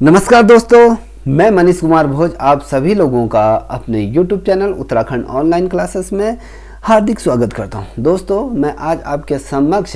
नमस्कार दोस्तों, मैं मनीष कुमार भोज आप सभी लोगों का अपने YouTube channel Uttarakhand online classes में हार्दिक स्वागत करता हूं। दोस्तों, मैं आज आपके समक्ष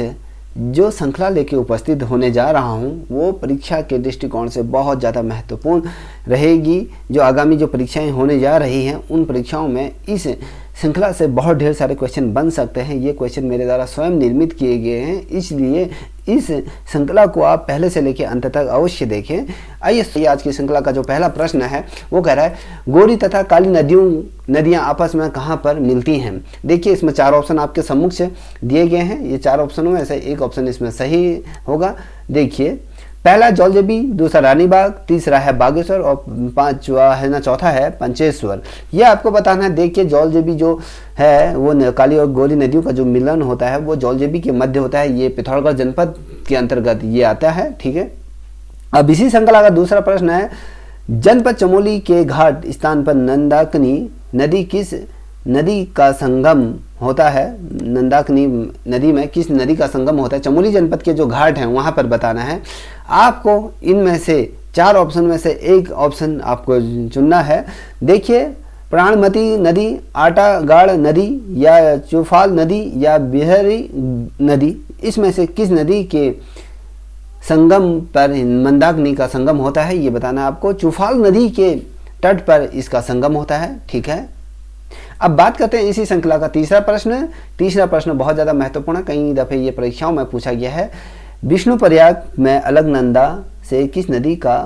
जो श्रृंखला लेके उपस्थित होने जा रहा हूं वो परीक्षा के दृष्टिकोण से बहुत ज़्यादा महत्वपूर्ण रहेगी। जो आगामी जो परीक्षाएं होने जा रही हैं उन परीक्षाओं में इस श्रृंखला से बहुत ढेर सारे क्वेश्चन बन सकते हैं। ये क्वेश्चन मेरे द्वारा स्वयं निर्मित किए गए हैं, इसलिए इस श्रृंखला को आप पहले से लेकर अंत तक अवश्य देखें। आइए, आज की श्रृंखला का जो पहला प्रश्न है वो कह रहा है गोरी तथा काली नदियां आपस में कहाँ पर मिलती हैं। देखिए, इसमें चार ऑप्शन आपके सम्मुख से दिए गए हैं। ये चार ऑप्शनों में से एक ऑप्शन इसमें सही होगा। देखिए, पहला जौलजबी, दूसरा रानीबाग, तीसरा है बागेश्वर और पांचवा है ना चौथा है पंचेश्वर। ये आपको बताना है। देखिए, जौलजबी जो है वो काली और गोरी नदियों का जो मिलन होता है वो जौलजबी के मध्य होता है। ये पिथौरागढ़ जनपद के अंतर्गत ये आता है। ठीक है, अब इसी श्रृंखला का दूसरा प्रश्न है जनपद चमोली के घाट स्थान पर नंदाकिनी नदी किस नदी का संगम होता है। नंदाकिनी नदी में किस नदी का संगम होता है। चमोली जनपद के जो घाट हैं वहां पर बताना है। आपको इनमें से चार ऑप्शन में से एक ऑप्शन आपको चुनना है। देखिए, प्राणमती नदी, आटागाड़ नदी या चुफाल नदी या बिहारी नदी, इसमें से किस नदी के संगम पर मंदाकिनी का संगम होता है ये बताना है आपको। चुफाल नदी के तट पर इसका संगम होता है। ठीक है, अब बात करते हैं इसी श्रृंखला का तीसरा प्रश्न। तीसरा प्रश्न बहुत ज़्यादा महत्वपूर्ण है, कई दफ़े ये परीक्षाओं में पूछा गया है। विष्णुप्रयाग में अलकनंदा से किस नदी का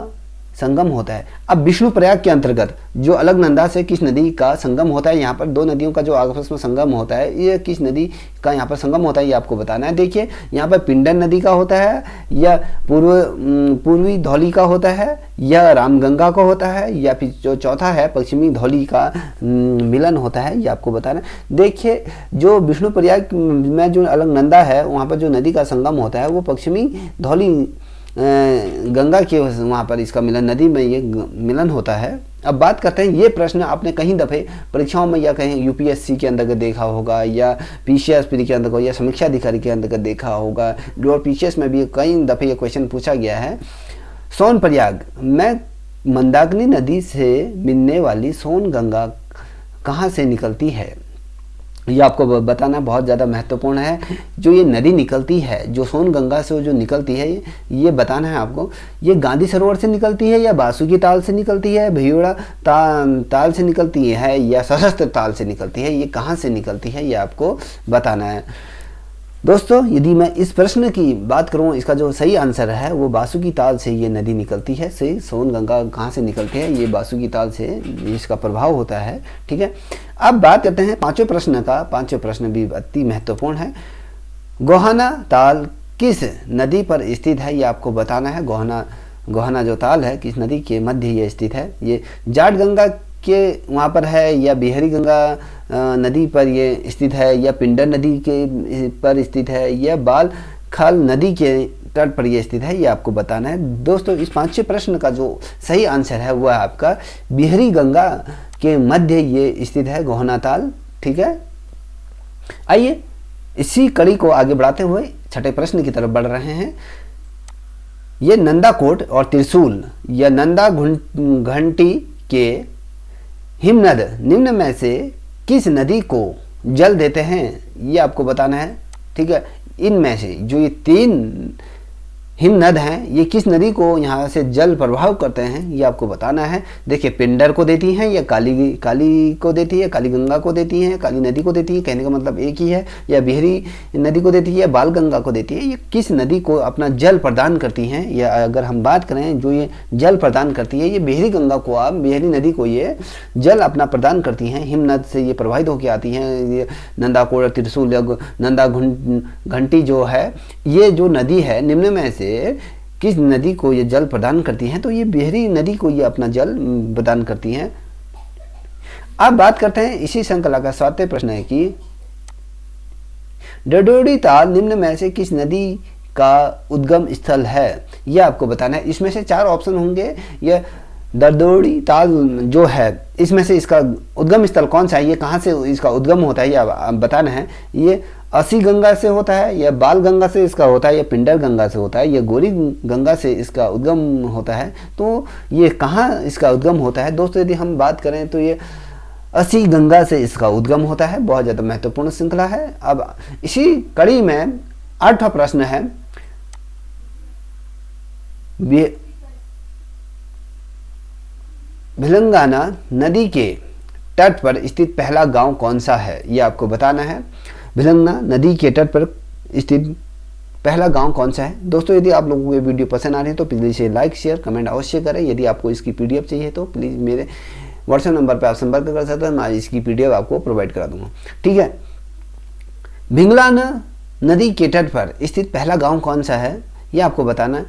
संगम होता है। अब विष्णुप्रयाग के अंतर्गत जो अलकनंदा से किस नदी का संगम होता है, यहाँ पर दो नदियों का जो आपस में संगम होता है, ये किस नदी का यहाँ पर संगम होता है ये आपको बताना है। देखिए, यहाँ पर पिंडर नदी का होता है या पूर्वी धौली का होता है या रामगंगा का होता है या फिर जो चौथा है पश्चिमी धौली का मिलन होता है, ये आपको बताना है। देखिए, जो विष्णुप्रयाग में जो अलकनंदा है वहाँ पर जो नदी का संगम होता है वो पश्चिमी धौली गंगा के वहाँ पर इसका मिलन, नदी में ये मिलन होता है। अब बात करते हैं, ये प्रश्न आपने कहीं दफ़े परीक्षाओं में या कहीं यूपीएससी के अंतर्गत देखा होगा या पीसीएसपी के अंतर्गत या समीक्षा अधिकारी के अंतर्गत देखा होगा। और पीसीएस में भी कई दफ़े ये क्वेश्चन पूछा गया है। सोनप्रयाग में मंदाकिनी नदी से मिलने वाली सोन गंगा कहाँ से निकलती है ये आपको बताना बहुत ज़्यादा महत्वपूर्ण है। जो ये नदी निकलती है, जो सोन गंगा से जो निकलती है, ये बताना है आपको। ये गांधी सरोवर से निकलती है या बासुकी ताल से निकलती है, भियोड़ा ताल से निकलती है या सशस्त्र ताल से निकलती है, ये कहाँ से निकलती है ये आपको बताना है। दोस्तों, यदि मैं इस प्रश्न की बात करूं, इसका जो सही आंसर है वो बासुकी ताल से ये नदी निकलती है। सही, सोन गंगा कहाँ से निकलती है, ये बासुकी ताल से इसका प्रभाव होता है। ठीक है, अब बात करते हैं पांचवें प्रश्न का। पांचवें प्रश्न भी अति महत्वपूर्ण है। गोहाना ताल किस नदी पर स्थित है ये आपको बताना है। गोहाना जो ताल है किस नदी के मध्य ये स्थित है। ये जाट गंगा के वहाँ पर है या बिहारी गंगा नदी पर ये स्थित है या पिंडर नदी के पर स्थित है या बाल खाल नदी के तट पर ये स्थित है, ये आपको बताना है। दोस्तों, इस पांचवें प्रश्न का जो सही आंसर है वह आपका बिहारी गंगा के मध्य ये स्थित है गोहाना ताल। ठीक है, आइए इसी कड़ी को आगे बढ़ाते हुए छठे प्रश्न की तरफ बढ़ रहे हैं। ये नंदाकोट और त्रिशूल या नंदा घंटी के हिमनद निम्न में से किस नदी को जल देते हैं ये आपको बताना है। ठीक है, इनमें से जो ये तीन हिमनद हैं ये किस नदी को यहाँ से जल प्रभाव करते हैं ये आपको बताना है। देखिए, पिंडर को देती हैं या काली को देती है, काली गंगा को देती हैं, काली नदी को देती है, कहने का मतलब एक ही है, या बिहारी नदी को देती है या बाल गंगा को देती है। ये किस नदी को अपना जल प्रदान करती हैं, या अगर हम बात करें जो ये जल प्रदान करती है ये बिहारी गंगा को, आप बिहारी नदी को ये जल अपना प्रदान करती हैं। हिमनद से ये प्रवाहित होकर आती हैं। ये नंदाकोट, त्रिशूल या नंदा घंटी जो है ये जो नदी है निम्न में से किस नदी को ये जल प्रदान करती हैं, तो ये बिहारी नदी को ये अपना जल प्रदान करती हैं। अब बात करते हैं इसी श्रृंखला का सातवें प्रश्न है कि डडोडी ताल निम्न में से किस नदी का उद्गम स्थल है यह आपको बताना है। इसमें से चार ऑप्शन होंगे। यह डडोडी ताल जो है इसमें से इसका उद्गम स्थल कौन सा है, ये कहाँ से इसका उद्गम होता है ये बताना है। ये असी गंगा से होता है, या बाल गंगा से इसका होता है, या पिंडर गंगा से होता है, या गौरी गंगा से इसका उद्गम होता है। तो ये कहाँ इसका उद्गम होता है दोस्तों? यदि हम बात करें तो ये असी गंगा से इसका उद्गम होता है। बहुत ज़्यादा महत्वपूर्ण श्रृंखला है। अब इसी कड़ी में 8वां प्रश्न है, भिलंगाना नदी के तट पर स्थित पहला गांव कौन सा है? ये आपको बताना है। भिलंगना नदी के तट पर स्थित पहला गांव कौन सा है? दोस्तों यदि आप लोगों को ये वीडियो पसंद आ रही है तो प्लीज़ इसे लाइक शेयर कमेंट अवश्य करें। यदि आपको इसकी पीडीएफ चाहिए तो प्लीज़ मेरे व्हाट्सएप नंबर पर आप संपर्क कर सकते हैं, मैं इसकी पीडीएफ आपको प्रोवाइड करा दूंगा। ठीक है, भिंगलाना नदी के तट पर स्थित पहला गांव कौन सा है? ये आपको बताना।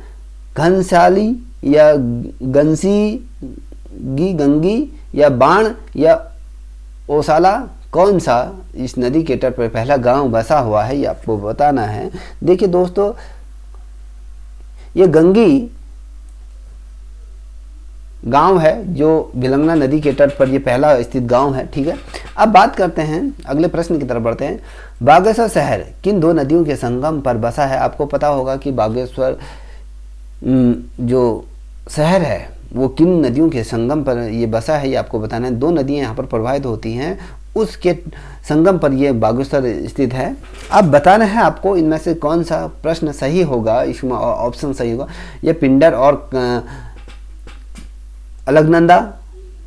घनसाली या गंसी गंगी या बाण या ओसाला, कौन सा इस नदी के तट पर पहला गांव बसा हुआ है? ये आपको बताना है। देखिए दोस्तों, ये गंगी गांव है जो भिलंगना नदी के तट पर ये पहला स्थित गांव है। ठीक है, अब बात करते हैं, अगले प्रश्न की तरफ बढ़ते हैं। बागेश्वर शहर किन दो नदियों के संगम पर बसा है? आपको पता होगा कि बागेश्वर जो शहर है वो किन नदियों के संगम पर ये बसा है, ये आपको बताना है। दो नदियां यहाँ पर प्रवाहित होती हैं, उसके संगम पर ये बागेश्वर स्थित है। अब बताना है आपको इनमें से कौन सा प्रश्न सही होगा, इसमें ऑप्शन सही होगा। ये पिंडर और अलकनंदा,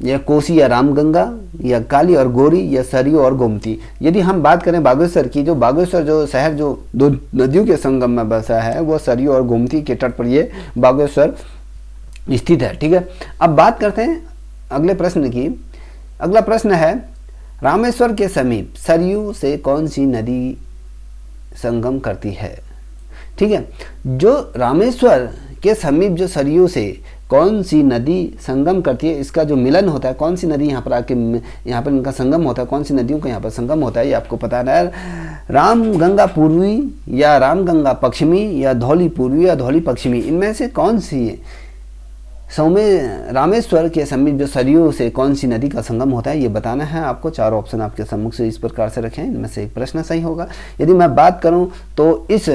या कोसी या रामगंगा, या काली और गोरी, या सरयू और गोमती। यदि हम बात करें बागेश्वर की, जो बागेश्वर जो शहर जो दो नदियों के संगम में बसा है वो सरयू और गोमती के तट पर ये बागेश्वर स्थित है। ठीक है, अब बात करते हैं अगले प्रश्न की। अगला प्रश्न है, रामेश्वर के समीप सरयू से कौन सी नदी संगम करती है? ठीक है, जो रामेश्वर के समीप जो सरयू से कौन सी नदी संगम करती है, इसका जो मिलन होता है, कौन सी नदी यहाँ पर आके यहाँ पर इनका संगम होता है, कौन सी नदियों का यहाँ पर संगम होता है, ये आपको पता है। रामगंगा पूर्वी या रामगंगा पश्चिमी, या धौली पूर्वी या धौली पश्चिमी, इनमें से कौन सी रामेश्वर के समीप जो सरयू से कौन सी नदी का संगम होता है, ये बताना है आपको। 4 ऑप्शन आपके सम्मुख से इस प्रकार से रखें, इनमें से एक प्रश्न सही होगा। यदि मैं बात करूं तो इस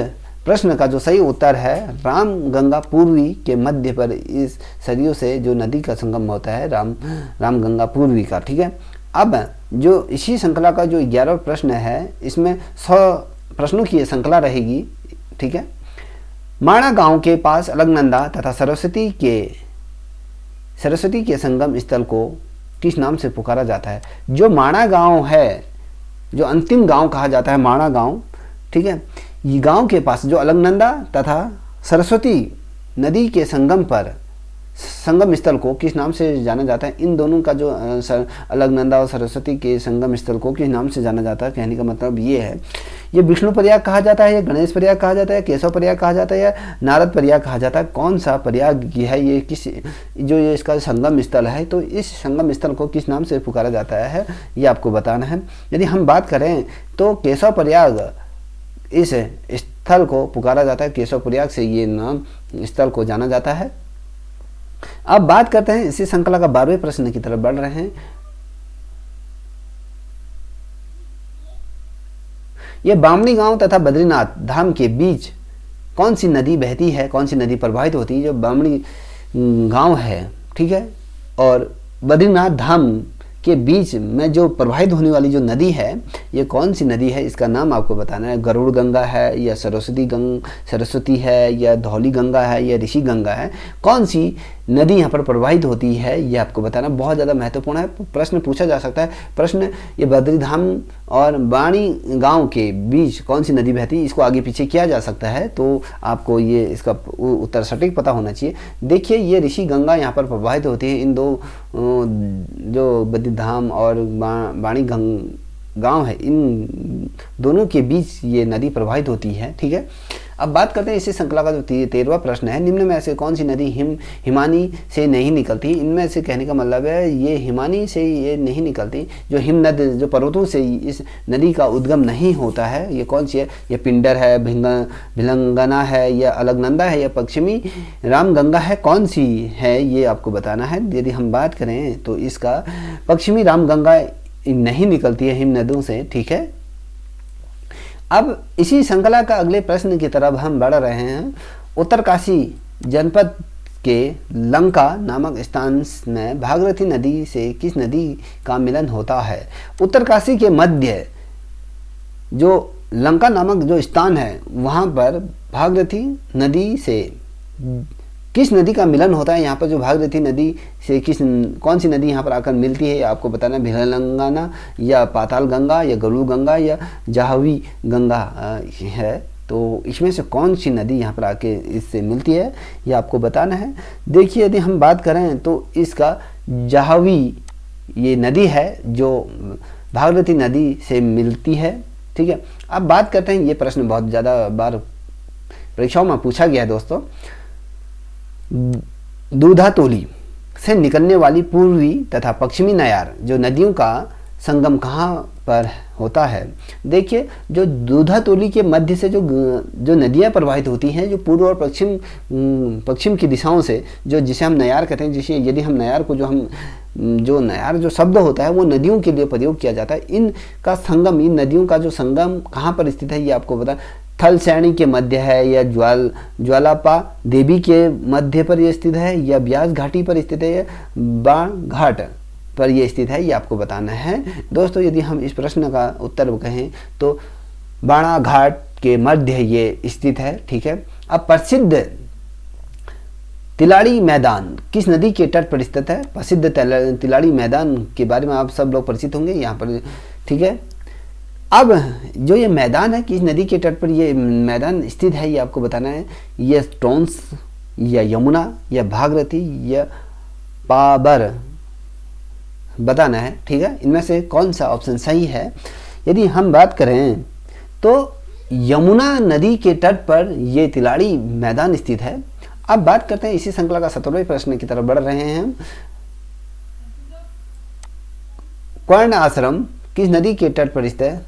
प्रश्न का जो सही उत्तर है, रामगंगा पूर्वी के मध्य पर इस सरयू से जो नदी का संगम होता है रामगंगा पूर्वी का। ठीक है, अब जो इसी श्रृंखला का जो 11वां प्रश्न है, इसमें 100 प्रश्नों की श्रृंखला रहेगी। ठीक है, माणा गांव के पास अलकनंदा तथा सरस्वती के संगम स्थल को किस नाम से पुकारा जाता है? जो माणा गांव है, जो अंतिम गांव कहा जाता है माणा गांव, ठीक है, ये गांव के पास जो अलकनंदा तथा सरस्वती नदी के संगम पर संगम स्थल को किस नाम से जाना जाता है? इन दोनों का जो अलकनंदा और सरस्वती के संगम स्थल को किस नाम से जाना जाता है? कहने का मतलब ये है, ये विष्णु प्रयाग कहा जाता है, या गणेश प्रयाग कहा जाता है, केशव प्रयाग कहा जाता है, या नारद प्रयाग कहा जाता है? कौन सा प्रयाग है ये, किस जो ये इसका संगम स्थल है, तो इस संगम स्थल को किस नाम से पुकारा जाता है, ये आपको बताना है। यदि हम बात करें तो केशव प्रयाग इस स्थल को पुकारा जाता है, केशव प्रयाग से ये नाम स्थल को जाना जाता है। अब बात करते हैं इसी श्रृंखला का 12वें प्रश्न की तरफ बढ़ रहे हैं। यह बामणी गांव तथा बद्रीनाथ धाम के बीच कौन सी नदी बहती है, कौन सी नदी प्रवाहित होती है? जो बामणी गांव है, ठीक है, और बद्रीनाथ धाम के बीच में जो प्रवाहित होने वाली जो नदी है, ये कौन सी नदी है? इसका नाम आपको बताना है। गरुड़ गंगा है, या सरस्वती है, या धौली गंगा है, या ऋषि गंगा है? कौन सी नदी यहाँ पर प्रवाहित होती है, ये आपको बताना बहुत ज़्यादा महत्वपूर्ण है। प्रश्न पूछा जा सकता है। प्रश्न ये बद्रीधाम और बाणी गांव के बीच कौन सी नदी बहती है, इसको आगे पीछे किया जा सकता है, तो आपको ये इसका उत्तर सटीक पता होना चाहिए। देखिए, ये ऋषि गंगा यहाँ पर प्रवाहित होती है। इन दो जो बद्रीधाम और बाणी गांव है, इन दोनों के बीच ये नदी प्रवाहित होती है। ठीक है, अब बात करते हैं इसी श्रृंखला का जो 13वां प्रश्न है। निम्न में से कौन सी नदी हिमानी से नहीं निकलती? इनमें से कहने का मतलब है ये हिमानी से ये नहीं निकलती, जो हिमनद जो पर्वतों से इस नदी का उद्गम नहीं होता है, ये कौन सी है? ये पिंडर है, भिलंगना है, या अलकनंदा है, या पश्चिमी रामगंगा है? कौन सी है ये आपको बताना है। यदि हम बात करें तो इसका पश्चिमी रामगंगा नहीं निकलती है हिम नदों से। ठीक है, अब इसी श्रृंखला का अगले प्रश्न की तरफ हम बढ़ रहे हैं। उत्तरकाशी जनपद के लंका नामक स्थान में भागीरथी नदी से किस नदी का मिलन होता है? उत्तरकाशी के मध्य जो लंका नामक जो स्थान है वहाँ पर भागीरथी नदी से किस नदी का मिलन होता है? यहाँ पर जो भागीरथी नदी से कौन सी नदी यहाँ पर आकर मिलती है आपको बताना है। भिलंगना या पाताल गंगा या गरुड़ गंगा या जाह्नवी गंगा है, तो इसमें से कौन सी नदी यहाँ पर आके इससे मिलती है ये आपको बताना है। देखिए यदि हम बात करें तो इसका जाह्नवी ये नदी है जो भागीरथी नदी से मिलती है, ठीक है। अब बात करते हैं, ये प्रश्न बहुत ज़्यादा बार परीक्षाओं में पूछा गया है दोस्तों। दूधातोली से निकलने वाली पूर्वी तथा पश्चिमी नयार जो नदियों का संगम कहाँ पर होता है? देखिए जो दूधातोली के मध्य से जो नदियाँ प्रवाहित होती हैं, जो पूर्व और पश्चिम की दिशाओं से, जो जिसे हम नयार कहते हैं, जिसे यदि हम नयार को जो नयार जो शब्द होता है वो नदियों के लिए प्रयोग किया जाता है। इनका संगम, इन नदियों का जो संगम कहाँ पर स्थित है ये आपको बता। थल श्रेणी के मध्य है या ज्वालापा देवी के मध्य पर यह स्थित है या ब्यास घाटी पर स्थित है या बाण घाट पर यह स्थित है, ये आपको बताना है दोस्तों। यदि हम इस प्रश्न का उत्तर कहें तो बाणा घाट के मध्य ये स्थित है, ठीक है। अब प्रसिद्ध तिलाड़ी मैदान किस नदी के तट पर स्थित है? प्रसिद्ध तिलाड़ी मैदान के बारे में आप सब लोग परिचित होंगे यहाँ पर, ठीक है। अब जो ये मैदान है किस नदी के तट पर ये मैदान स्थित है ये आपको बताना है। ये टोंस या यमुना या भागीरथी या पाबर बताना है, ठीक है। इनमें से कौन सा ऑप्शन सही है? यदि हम बात करें तो यमुना नदी के तट पर ये तिलाड़ी मैदान स्थित है। अब बात करते हैं इसी श्रृंखला का 17वें प्रश्न की तरफ बढ़ रहे हैं। कर्ण आश्रम किस नदी के तट पर स्थित है?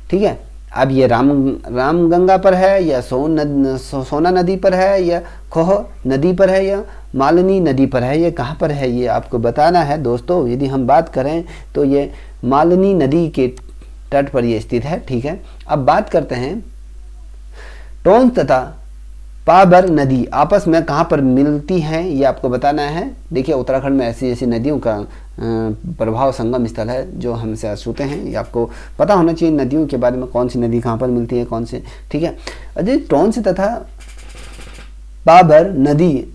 ठीक है। अब ये रामगंगा पर है या सोना नदी पर है या खोह नदी पर है या मालिनी नदी पर है, ये कहाँ पर है ये आपको बताना है दोस्तों। यदि हम बात करें तो ये मालिनी नदी के तट पर ये स्थित है, ठीक है। अब बात करते हैं टोंस तथा पाबर नदी आपस में कहाँ पर मिलती हैं ये आपको बताना है। देखिए उत्तराखंड में ऐसी ऐसी नदियों का प्रभाव संगम स्थल है जो हमसे अछूते हैं, ये आपको पता होना चाहिए नदियों के बारे में, कौन सी नदी कहाँ पर मिलती है, कौन से, ठीक है। अजय टोंस तथा पाबर नदी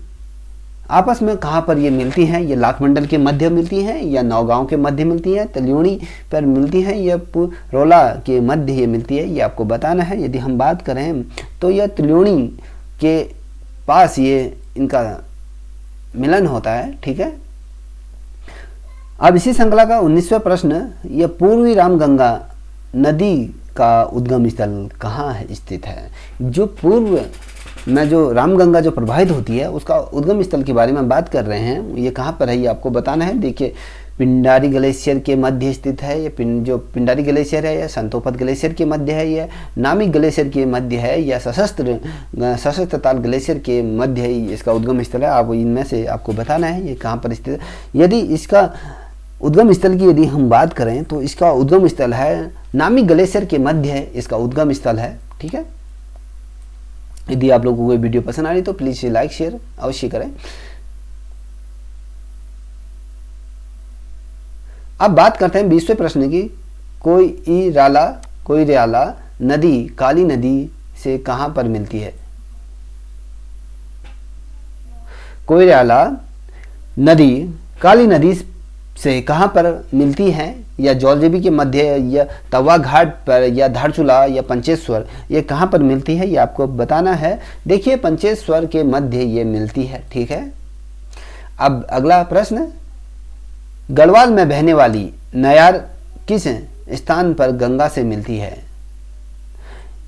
आपस में कहाँ पर ये मिलती हैं? ये लाखमंडल के मध्य मिलती हैं या नौगांव के मध्य मिलती है, तल्यूणी पर मिलती है या पुरोला के मध्य ये मिलती है, ये आपको बताना है। यदि हम बात करें तो यह तल्यूणी के पास ये इनका मिलन होता है, ठीक है। अब इसी श्रृंखला का 19वां प्रश्न, यह पूर्वी रामगंगा नदी का उद्गम स्थल कहाँ है स्थित है? जो पूर्व में जो रामगंगा जो प्रवाहित होती है उसका उद्गम स्थल के बारे में बात कर रहे हैं, ये कहाँ पर है ये आपको बताना है। देखिए पिंडारी ग्लेशियर के मध्य स्थित है, ये जो पिंडारी ग्लेशियर है या संतोपत ग्लेशियर के मध्य है, या नामिक ग्लेशियर के मध्य है या सशस्त्र ताल ग्लेशियर के मध्य है, इसका उद्गम स्थल है। आप इनमें से आपको बताना है ये कहाँ पर स्थित है। यदि इसका उद्गम स्थल की यदि हम बात करें तो इसका उद्गम स्थल है नामिक ग्लेशियर के मध्य है, इसका उद्गम स्थल है, ठीक है। यदि आप लोगों को ये वीडियो पसंद आ रही तो प्लीज लाइक शेयर अवश्य करें। अब बात करते हैं 20वें प्रश्न की। कोइराला नदी काली नदी से कहां पर मिलती है? कोइराला नदी काली नदी से कहां पर मिलती है? या जौलजेबी के मध्य या तवा घाट पर या धारचूला या पंचेश्वर, ये कहां पर मिलती है ये आपको बताना है। देखिए पंचेश्वर के मध्य ये मिलती है, ठीक है। अब अगला प्रश्न, गढ़वाल में बहने वाली नयार किस स्थान पर गंगा से मिलती है?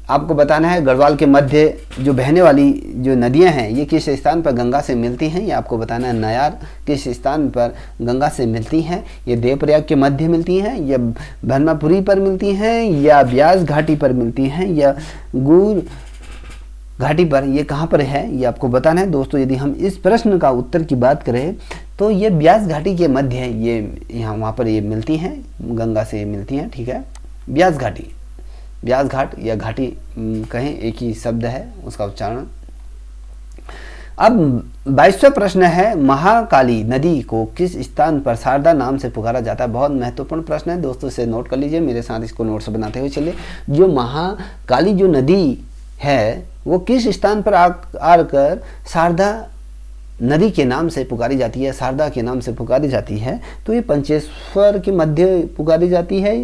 आपको बताना है गढ़वाल के मध्य जो बहने वाली जो नदियां हैं ये किस स्थान पर गंगा से मिलती हैं, ये आपको बताना है। नयार किस स्थान पर गंगा से मिलती हैं? ये देवप्रयाग के मध्य मिलती हैं या ब्रह्मपुरी पर मिलती हैं या ब्यास घाटी पर मिलती हैं या गुर घाटी पर, ये कहाँ पर है ये आपको बताना है दोस्तों। यदि हम इस प्रश्न का उत्तर की बात करें तो ये ब्यास घाटी के मध्य है, ये यहाँ वहाँ पर ये मिलती हैं, गंगा से मिलती हैं, ठीक है। ब्यास घाटी, ब्यास घाट या घाटी कहें, एक ही शब्द है उसका उच्चारण। अब 22वां प्रश्न है, महाकाली नदी को किस स्थान पर शारदा नाम से पुकारा जाता है। बहुत महत्वपूर्ण प्रश्न है दोस्तों, इसे नोट कर लीजिए मेरे साथ, इसको नोट्स बनाते हुए चलिए। जो महाकाली जो नदी है वो किस स्थान पर आकर शारदा नदी के नाम से पुकारी जाती है, शारदा के नाम से पुकारी जाती है। तो ये पंचेश्वर के मध्य पुकारी जाती है,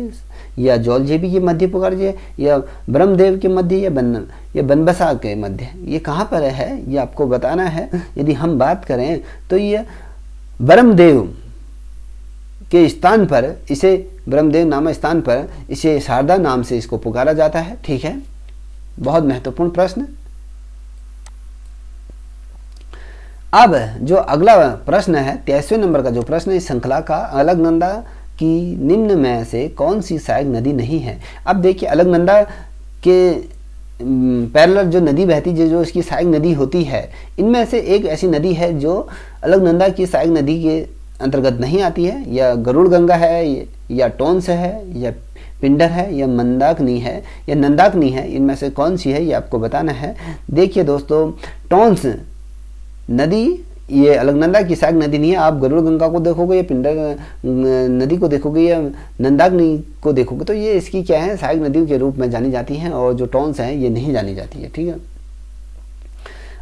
या जौलजेबी के मध्य पुकारी है, या ब्रह्मदेव के मध्य, या बनबसा के मध्य। ये कहाँ पर है ये आपको बताना है। यदि हम बात करें तो ये ब्रह्मदेव के स्थान पर, इसे ब्रह्मदेव नामक स्थान पर इसे शारदा नाम से इसको पुकारा जाता है। ठीक है, बहुत महत्वपूर्ण प्रश्न। अब जो अगला प्रश्न है 23वें नंबर का जो प्रश्न है इस श्रृंखला का, अलकनंदा की निम्न में से कौन सी सहायक नदी नहीं है। अब देखिए अलकनंदा के पैरेलल जो नदी बहती है, जो इसकी सहायक नदी होती है, इनमें से एक ऐसी नदी है जो अलकनंदा की सहायक नदी के अंतर्गत नहीं आती है। या गरुड़ गंगा है, या टोंस है, या पिंडर है, या मंदाकिनी है, या नंदाकिनी है। इनमें से कौन सी है ये आपको बताना है। देखिए दोस्तों, टोंस नदी ये अलकनंदा की सहायक नदी नहीं है। आप गरुड़ गंगा को देखोगे या पिंडर नदी को देखोगे या नंदाकिनी को देखोगे तो ये इसकी क्या है, सहायक नदियों के रूप में जानी जाती हैं, और जो टोंस हैं ये नहीं जानी जाती है। ठीक है,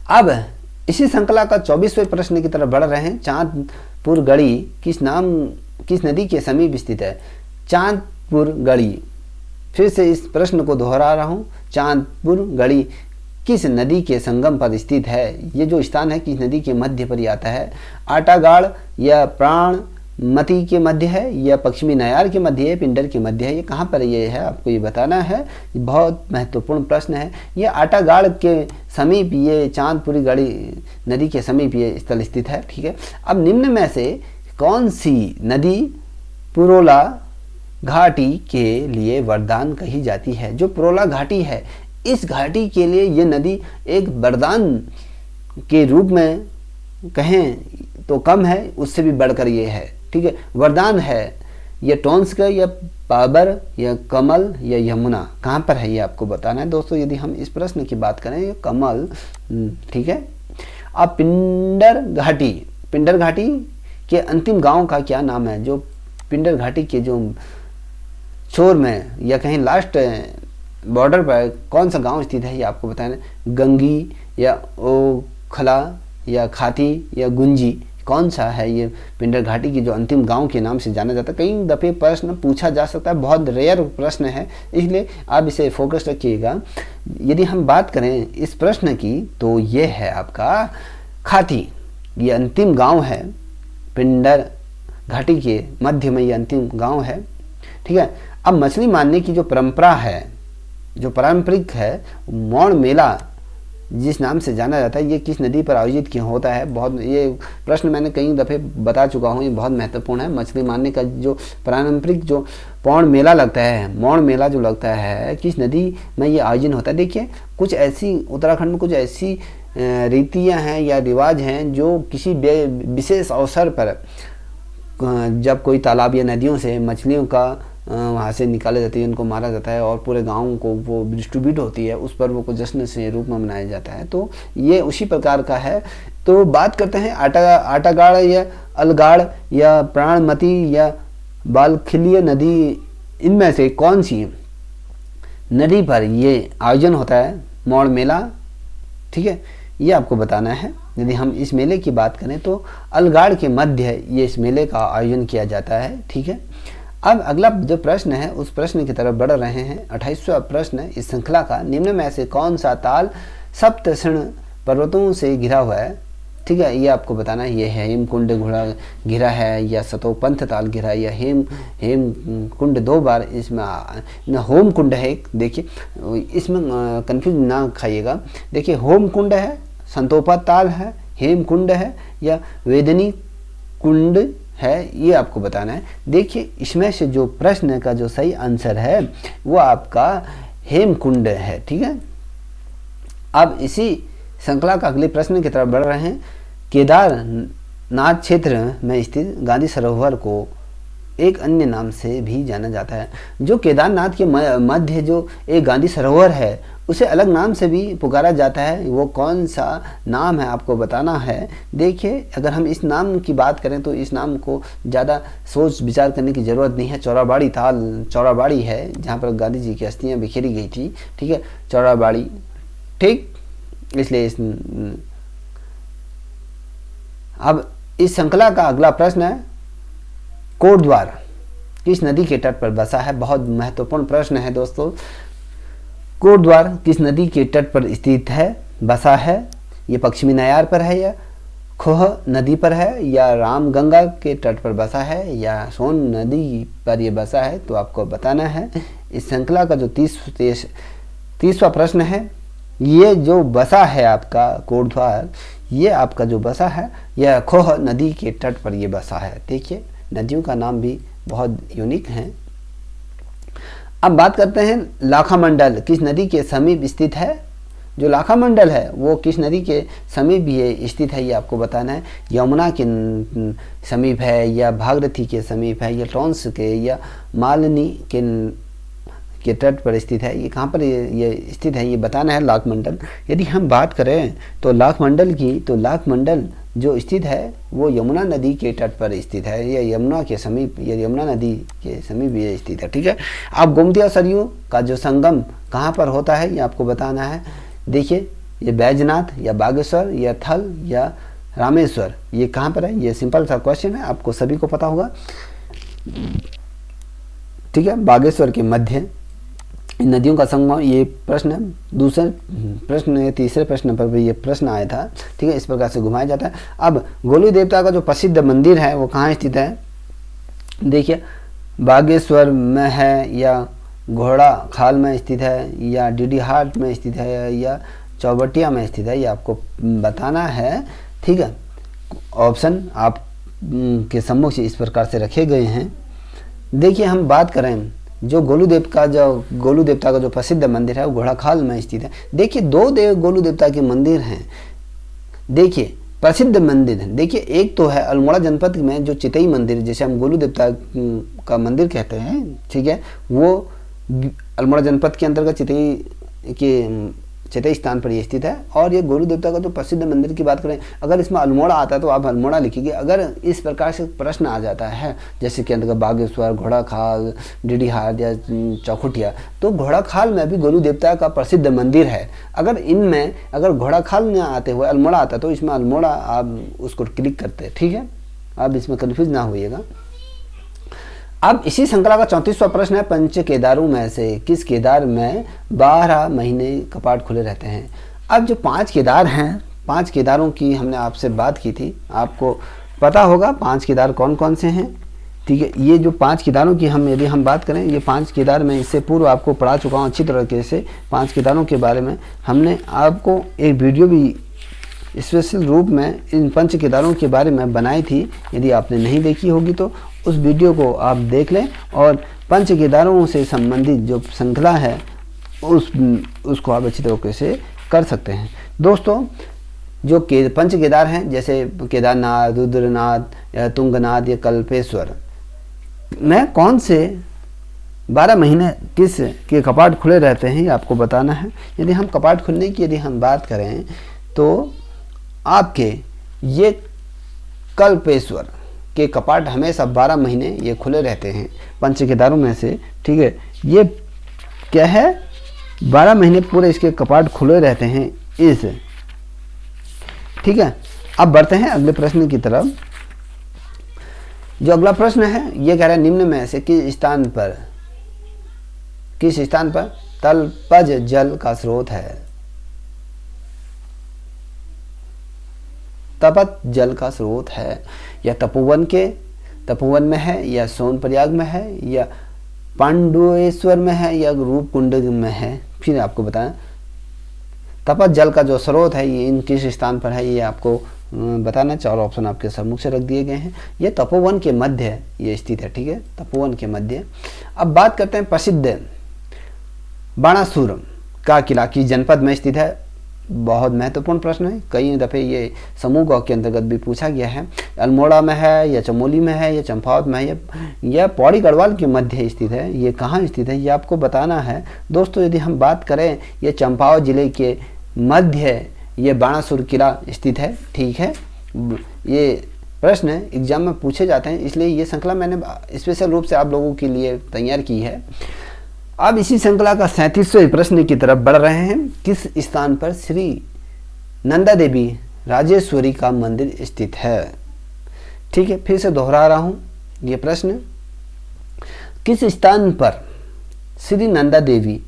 अब इसी श्रृंखला का 24वें प्रश्न की तरफ बढ़ रहे हैं। चांदपुर गढ़ी किस नदी के समीप स्थित है। चांदपुर गढ़ी, फिर से इस प्रश्न को दोहरा रहा हूँ, चांदपुर गढ़ी किस नदी के संगम पर स्थित है। ये जो स्थान है किस नदी के मध्य पर ही आता है। आटागाड़ या प्राणमती के मध्य है, या पश्चिमी नयार के मध्य है, पिंडर के मध्य है। ये कहाँ पर ये है आपको ये बताना है। ये बहुत महत्वपूर्ण प्रश्न है। ये आटागाड़ के समीप, ये चांदपुरी गढ़ी नदी के समीप ये स्थल स्थित है। ठीक है, अब निम्न में से कौन सी नदी पुरोला घाटी के लिए वरदान कही जाती है। जो पुरोला घाटी है, इस घाटी के लिए ये नदी एक वरदान के रूप में कहें तो कम है, उससे भी बढ़कर ये है। ठीक है, वरदान है। ये टोंस का, या पाबर, या कमल, या यमुना, कहाँ पर है ये आपको बताना है दोस्तों। यदि हम इस प्रश्न की बात करें, ये कमल। ठीक है, अब पिंडर घाटी के अंतिम गांव का क्या नाम है। जो पिंडर घाटी के जो छोर में, या कहीं लास्ट बॉर्डर पर कौन सा गांव स्थित है ये आपको बताना है। गंगी, या ओखला, या खाती, या गुंजी, कौन सा है ये पिंडर घाटी की जो अंतिम गांव के नाम से जाना जाता है। कई दफ़े प्रश्न पूछा जा सकता है, बहुत रेयर प्रश्न है, इसलिए आप इसे फोकस रखिएगा। यदि हम बात करें इस प्रश्न की तो ये है आपका खाती। ये अंतिम गांव है, पिंडर घाटी के मध्य में ये अंतिम गांव है। ठीक है, अब मछली मारने की जो परंपरा है, जो पारंपरिक है, मौन मेला जिस नाम से जाना जाता है, ये किस नदी पर आयोजित क्यों होता है। बहुत ये प्रश्न मैंने कई दफ़े बता चुका हूँ, ये बहुत महत्वपूर्ण है। मछली मारने का जो पारंपरिक जो पौन मेला लगता है, मौन मेला जो लगता है, किस नदी में ये आयोजन होता है। देखिए, कुछ ऐसी उत्तराखंड में कुछ ऐसी रीतियाँ हैं या रिवाज हैं जो किसी विशेष अवसर पर, जब कोई तालाब या नदियों से मछलियों का वहाँ से निकाले जाती है, उनको मारा जाता है और पूरे गांव को वो डिस्ट्रीब्यूट होती है, उस पर वो को जश्न से रूप में मनाया जाता है। तो ये उसी प्रकार का है। तो बात करते हैं आटागाड़, या अलगाड़, या प्राणमती, या बालखिलिय नदी, इनमें से कौन सी नदी पर ये आयोजन होता है मौन मेला। ठीक है, ये आपको बताना है। यदि हम इस मेले की बात करें तो अलगाड़ के मध्य ये इस मेले का आयोजन किया जाता है। ठीक है, अब अगला जो प्रश्न है उस प्रश्न की तरफ बढ़ रहे हैं। 28वां प्रश्न इस श्रृंखला का, निम्न में से कौन सा ताल सप्तशृंग पर्वतों से घिरा हुआ है। ठीक है, ये आपको बताना है। ये है हेमकुंड घिरा है, या सतोपंथ ताल घिरा है, या हेमकुंड 2 बार इसमें होम कुंड है एक। देखिए, इसमें कंफ्यूज ना खाइएगा। देखिए, होम कुंड है, संतोपा ताल है, हेमकुंड है, या वेदनी कुंड है, ये आपको बताना है। देखिए, इसमें से जो प्रश्न का जो सही आंसर है वो आपका हेमकुंड है। ठीक है, अब इसी श्रृंखला का अगले प्रश्न की तरफ बढ़ रहे हैं। केदारनाथ क्षेत्र में स्थित गांधी सरोवर को एक अन्य नाम से भी जाना जाता है। जो केदारनाथ के मध्य जो एक गांधी सरोवर है उसे अलग नाम से भी पुकारा जाता है, वो कौन सा नाम है आपको बताना है। देखिए, अगर हम इस नाम की बात करें तो इस नाम को ज़्यादा सोच विचार करने की ज़रूरत नहीं है। चौराबाड़ी ताल, चौराबाड़ी है जहाँ पर गांधी जी की अस्थियाँ बिखेरी गई थी, ठीक है, चौराबाड़ी, ठीक। इसलिए अब इस श्रृंखला का अगला प्रश्न है, कोटद्वार किस नदी के तट पर बसा है। बहुत महत्वपूर्ण प्रश्न है दोस्तों। कोटद्वार किस नदी के तट पर स्थित है, बसा है। ये पश्चिमी नयार पर है, या खोह नदी पर है, या रामगंगा के तट पर बसा है, या सोन नदी पर ये बसा है, तो आपको बताना है। इस श्रृंखला का जो 30वां प्रश्न है, ये जो बसा है आपका कोटद्वार, ये आपका जो बसा है यह खोह नदी के तट पर ये बसा है। देखिए, नदियों का नाम भी बहुत यूनिक है। अब बात करते हैं लाखामंडल किस नदी के समीप स्थित है। जो लाखामंडल है वो किस नदी के समीप ये स्थित है, ये आपको बताना है। यमुना के समीप है, या भागीरथी के समीप है, या टॉन्स के, या मालिनी के तट पर स्थित है। ये कहाँ पर ये स्थित है, ये बताना है लाखमंडल। यदि हम बात करें तो लाखमंडल की, तो लाखमंडल जो स्थित है वो यमुना नदी के तट पर स्थित है, या यमुना के समीप, या यमुना नदी के समीप ये स्थित है, ठीक है। अब गोमती और सरयू का जो संगम कहाँ पर होता है, ये आपको बताना है। देखिए, ये बैजनाथ, या बागेश्वर, या थल, या रामेश्वर, ये कहाँ पर है। ये सिंपल सा क्वेश्चन है, आपको सभी को पता होगा, ठीक है। बागेश्वर के मध्य इन नदियों का संगम, ये प्रश्न दूसरे प्रश्न या तीसरे प्रश्न पर भी ये प्रश्न आया था, ठीक है। इस प्रकार से घुमाया जाता है। अब गोलू देवता का जो प्रसिद्ध मंदिर है वो कहाँ स्थित है। देखिए, बागेश्वर में है, या घोड़ा खाल में स्थित है, या डीडीहाट में स्थित है, या चौबटिया में स्थित है, ये आपको बताना है, ठीक है। ऑप्शन आप के सम्मुख इस प्रकार से रखे गए हैं। देखिए, हम बात करें जो गोलू देवता का जो प्रसिद्ध मंदिर है वो घोड़ाखाल में स्थित है। देखिए, गोलू देवता के मंदिर हैं। देखिए, प्रसिद्ध मंदिर है। देखिए, एक तो है अल्मोड़ा जनपद में जो चितई मंदिर, जैसे हम गोलू देवता का मंदिर कहते हैं, ठीक है, वो अल्मोड़ा जनपद के अंतर्गत चितई स्थान पर ये स्थित है। और ये गोलू देवता का जो प्रसिद्ध मंदिर की बात करें, अगर इसमें अल्मोड़ा आता है तो आप अल्मोड़ा लिखिए। अगर इस प्रकार से प्रश्न आ जाता है जैसे कि अंतर्गत बागेश्वर, घोड़ाखाल, डीडीहाट या चौखुटिया, तो घोड़ाखाल में भी गोलू देवता का प्रसिद्ध मंदिर है। अगर इनमें अगर घोड़ाखाल में आते हुए अल्मोड़ा आता तो इसमें अल्मोड़ा आप उसको क्लिक करते, ठीक है। आप इसमें कन्फ्यूज ना होइएगा। अब इसी श्रृंखला का 34वां प्रश्न है, पंच केदारों में से किस केदार में 12 महीने कपाट खुले रहते हैं। अब जो 5 केदार हैं, 5 केदारों की हमने आपसे बात की थी, आपको पता होगा 5 केदार कौन कौन से हैं, ठीक है। ये जो 5 केदारों की यदि हम बात करें, ये 5 केदार में इससे पूर्व आपको पढ़ा चुका हूँ अच्छी तरीके से। 5 केदारों के बारे में हमने आपको एक वीडियो भी स्पेशल रूप में इन पंच केदारों के बारे में बनाई थी। यदि आपने नहीं देखी होगी तो उस वीडियो को आप देख लें, और पंच केदारों से संबंधित जो श्रृंखला है उसको आप अच्छी तरीके से कर सकते हैं। दोस्तों, जो पंच केदार हैं जैसे केदारनाथ, रुद्रनाथ, या तुंगनाथ, या कल्पेश्वर में कौन से 12 महीने किस के कपाट खुले रहते हैं, ये आपको बताना है। यदि हम कपाट खुलने की यदि हम बात करें तो आपके ये कल्पेश्वर के कपाट हमेशा 12 महीने ये खुले रहते हैं पंच केदारों में से, ठीक है। ये क्या है, 12 महीने पूरे इसके कपाट खुले रहते हैं इस, ठीक है। अब बढ़ते हैं अगले प्रश्न की तरफ। जो अगला प्रश्न है ये कह रहा है, निम्न में से किस स्थान पर तलपज जल का स्रोत है। तपत जल का स्रोत है, या तपोवन में है, या सोनप्रयाग में है, या पांडुएश्वर में है, या रूपकुंड में है। फिर आपको बताएं तपत जल का जो स्रोत है ये इन किस स्थान पर है, ये आपको बताना। 4 ऑप्शन आपके सम्मुख से रख दिए गए हैं। ये तपोवन के मध्य ये स्थित है, ठीक है, तपोवन के मध्य। अब बात करते हैं प्रसिद्ध बाणासुर का किला किस जनपद में स्थित है। बहुत महत्वपूर्ण प्रश्न है, कई दफ़े ये समूह ग के अंतर्गत भी पूछा गया है। अल्मोड़ा में है या चमोली में है या चंपावत में है या पौड़ी गढ़वाल के मध्य स्थित है, ये कहाँ स्थित है ये आपको बताना है। दोस्तों यदि हम बात करें, ये चंपावत जिले के मध्य ये बाणासुर किला स्थित है। ठीक है, ये प्रश्न एग्जाम में पूछे जाते हैं, इसलिए ये श्रृंखला मैंने स्पेशल रूप से आप लोगों के लिए तैयार की है। अब इसी श्रृंखला का 37वें प्रश्न की तरफ बढ़ रहे हैं। किस स्थान पर श्री नंदा देवी राजेश्वरी का मंदिर स्थित है? ठीक है, फिर से दोहरा रहा हूँ ये प्रश्न, किस स्थान पर श्री नंदा देवी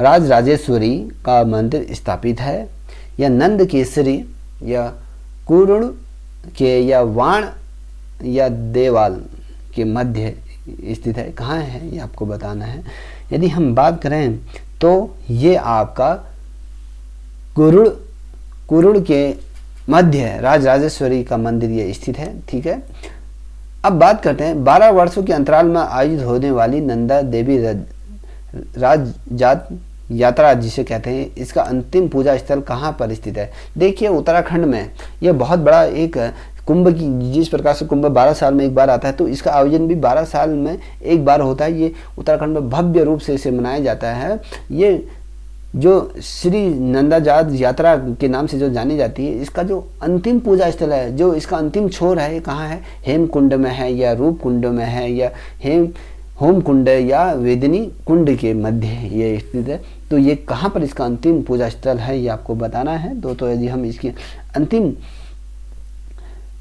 राजेश्वरी का मंदिर स्थापित है? या नंद केसरी या कुरुण के या वाण या देवाल के मध्य स्थित है, कहाँ है ये आपको बताना है। यदि हम बात करें तो ये आपका कुरुड़ के मध्य राजेश्वरी का मंदिर ये स्थित है। ठीक है, अब बात करते हैं 12 वर्षों के अंतराल में आयोजित होने वाली नंदा देवी राज यात्रा जिसे कहते हैं, इसका अंतिम पूजा स्थल कहाँ पर स्थित है? देखिए उत्तराखंड में यह बहुत बड़ा एक कुंभ की, जिस प्रकार से कुंभ 12 साल में एक बार आता है, तो इसका आयोजन भी 12 साल में एक बार होता है। ये उत्तराखंड में भव्य रूप से इसे मनाया जाता है। ये जो श्री नंदाजात यात्रा के नाम से जो जानी जाती है, इसका जो अंतिम पूजा स्थल है, जो इसका अंतिम छोर है, ये कहाँ है? हेमकुंड में है या रूप कुंड में है या होम कुंड या वेदिनी कुंड के मध्य ये स्थित है। तो ये कहाँ पर इसका अंतिम पूजा स्थल है ये आपको बताना है। तो यदि हम इसकी अंतिम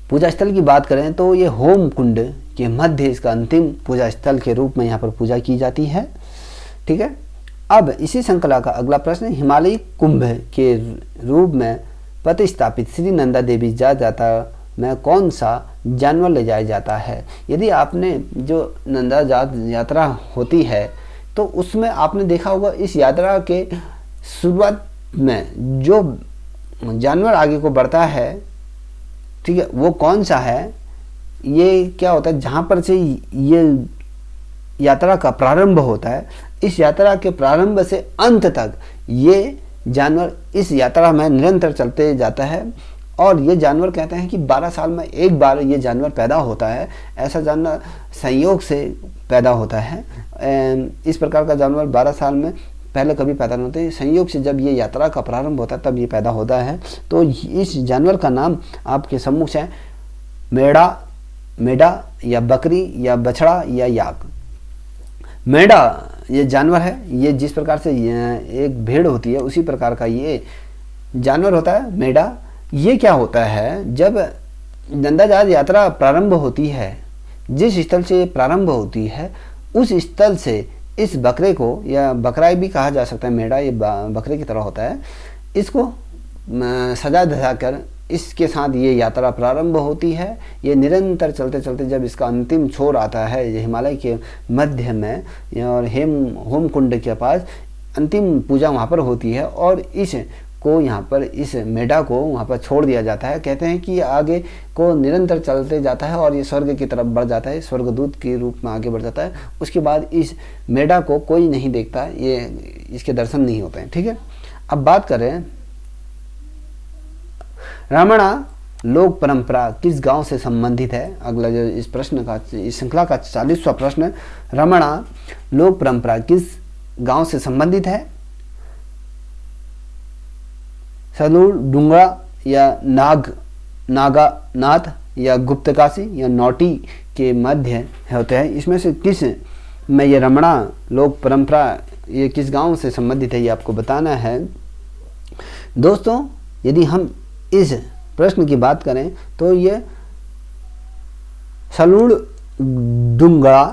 पूजा स्थल की बात करें तो ये होम कुंड के मध्य इसका अंतिम पूजा स्थल के रूप में यहाँ पर पूजा की जाती है। ठीक है, अब इसी श्रृंखला का अगला प्रश्न, हिमालयी कुंभ के रूप में प्रतिस्थापित श्री नंदा देवी यात्रा में कौन सा जानवर ले जाया जाता है? यदि आपने जो नंदा यात्रा होती है तो उसमें आपने देखा होगा, इस यात्रा के शुरुआत में जो जानवर आगे को बढ़ता है, ठीक है, वो कौन सा है? ये क्या होता है, जहाँ पर से ये यात्रा का प्रारंभ होता है, इस यात्रा के प्रारंभ से अंत तक ये जानवर इस यात्रा में निरंतर चलते जाता है। और ये जानवर कहते हैं कि 12 साल में एक बार ये जानवर पैदा होता है। ऐसा जानवर संयोग से पैदा होता है। इस प्रकार का जानवर 12 साल में पहले कभी पैदा नहीं होते, संयोग से जब ये यात्रा का प्रारंभ होता है तब ये पैदा होता है। तो इस जानवर का नाम आपके सम्मुख है मेढा या बकरी या बछड़ा या याक। मेढा ये जानवर है, ये जिस प्रकार से एक भेड़ होती है उसी प्रकार का ये जानवर होता है मेढा। ये क्या होता है, जब नंदाजात यात्रा प्रारंभ होती है, जिस स्थल से प्रारंभ होती है उस स्थल से इस बकरे को, या बकरा भी कहा जा सकता है, मेढा ये बकरे की तरह होता है, इसको सजा धजा कर इसके साथ ये यात्रा प्रारंभ होती है। ये निरंतर चलते चलते जब इसका अंतिम छोर आता है हिमालय के मध्य में और होम कुंड के पास, अंतिम पूजा वहाँ पर होती है और इस को यहाँ पर इस मेढा को वहाँ पर छोड़ दिया जाता है। कहते हैं कि ये आगे को निरंतर चलते जाता है और ये स्वर्ग की तरफ बढ़ जाता है, स्वर्गदूत के रूप में आगे बढ़ जाता है। उसके बाद इस मेढा को कोई नहीं देखता, ये इसके दर्शन नहीं होते हैं। ठीक है, अब बात करें रामणा लोक परंपरा किस गांव से संबंधित है। अगला जो इस प्रश्न का, इस श्रृंखला का 40वां प्रश्न, रामणा लोक परंपरा किस गांव से संबंधित है? सलूर, डूंगरा या नागानाथ या गुप्तकाशी या नौटी के मध्य होते हैं। इसमें से किस में ये रमणा लोक परंपरा ये किस गांव से संबंधित है ये आपको बताना है। दोस्तों यदि हम इस प्रश्न की बात करें तो ये सलूड़ डूंगरा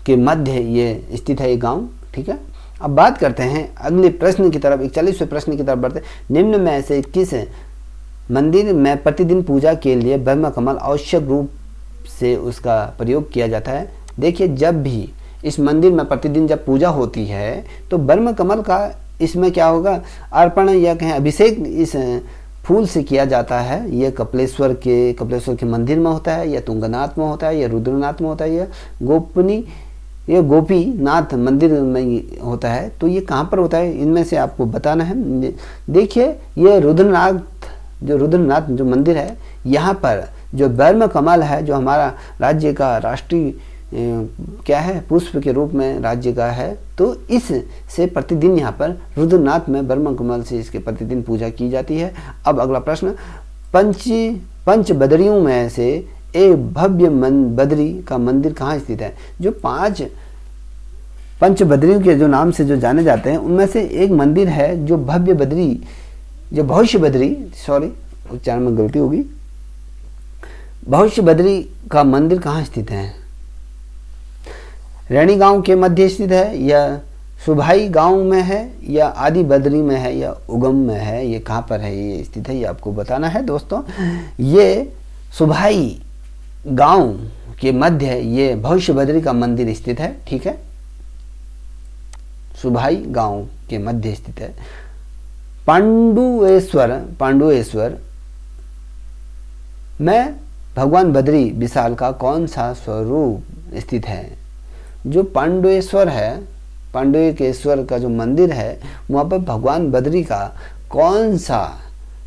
के मध्य ये स्थित है ये गांव। ठीक है, अब बात करते हैं अगले प्रश्न की तरफ, 41वें प्रश्न की तरफ बढ़ते हैं। निम्न में से किस मंदिर में प्रतिदिन पूजा के लिए ब्रह्म कमल आवश्यक रूप से उसका प्रयोग किया जाता है? देखिए, जब भी इस मंदिर में प्रतिदिन जब पूजा होती है तो ब्रह्म कमल का इसमें क्या होगा, अर्पण या कहें अभिषेक इस फूल से किया जाता है। ये कपिलेश्वर के मंदिर में होता है, या तुंगनाथ में होता है, या रुद्रनाथ में होता है, या गोपनी ये गोपीनाथ मंदिर में होता है। तो ये कहाँ पर होता है, इनमें से आपको बताना है। देखिए ये रुद्रनाथ जो मंदिर है, यहाँ पर जो ब्रह्म कमल है, जो हमारा राज्य का राष्ट्रीय क्या है, पुष्प के रूप में राज्य का है, तो इस से प्रतिदिन यहाँ पर रुद्रनाथ में ब्रह्म कमल से इसके प्रतिदिन पूजा की जाती है। अब अगला प्रश्न, पंच बदरियों में से एक भव्य बदरी का मंदिर कहाँ स्थित है। जो 5 पंच बदरियों के जो नाम से जो जाने जाते हैं, उनमें से एक मंदिर है जो भव्य बदरी, जो भविष्य बदरी, सॉरी उच्चारण में गलती होगी, भविष्य बदरी का मंदिर कहाँ स्थित है। रैणी गांव के मध्य स्थित है, या सुभाई गांव में है, या आदि बदरी में है, या उगम में है, ये कहाँ पर है ये स्थित है, ये आपको बताना है दोस्तों। ये सुभाई गांव के मध्य ये भविष्य बदरी का मंदिर स्थित है, ठीक है, सुभाई गांव के मध्य स्थित है। पांडुएश्वर में भगवान बद्री विशाल का कौन सा स्वरूप स्थित है। जो पांडुएश्वर है, पांडुकेश्वर का जो मंदिर है, वहाँ पर भगवान बद्री का कौन सा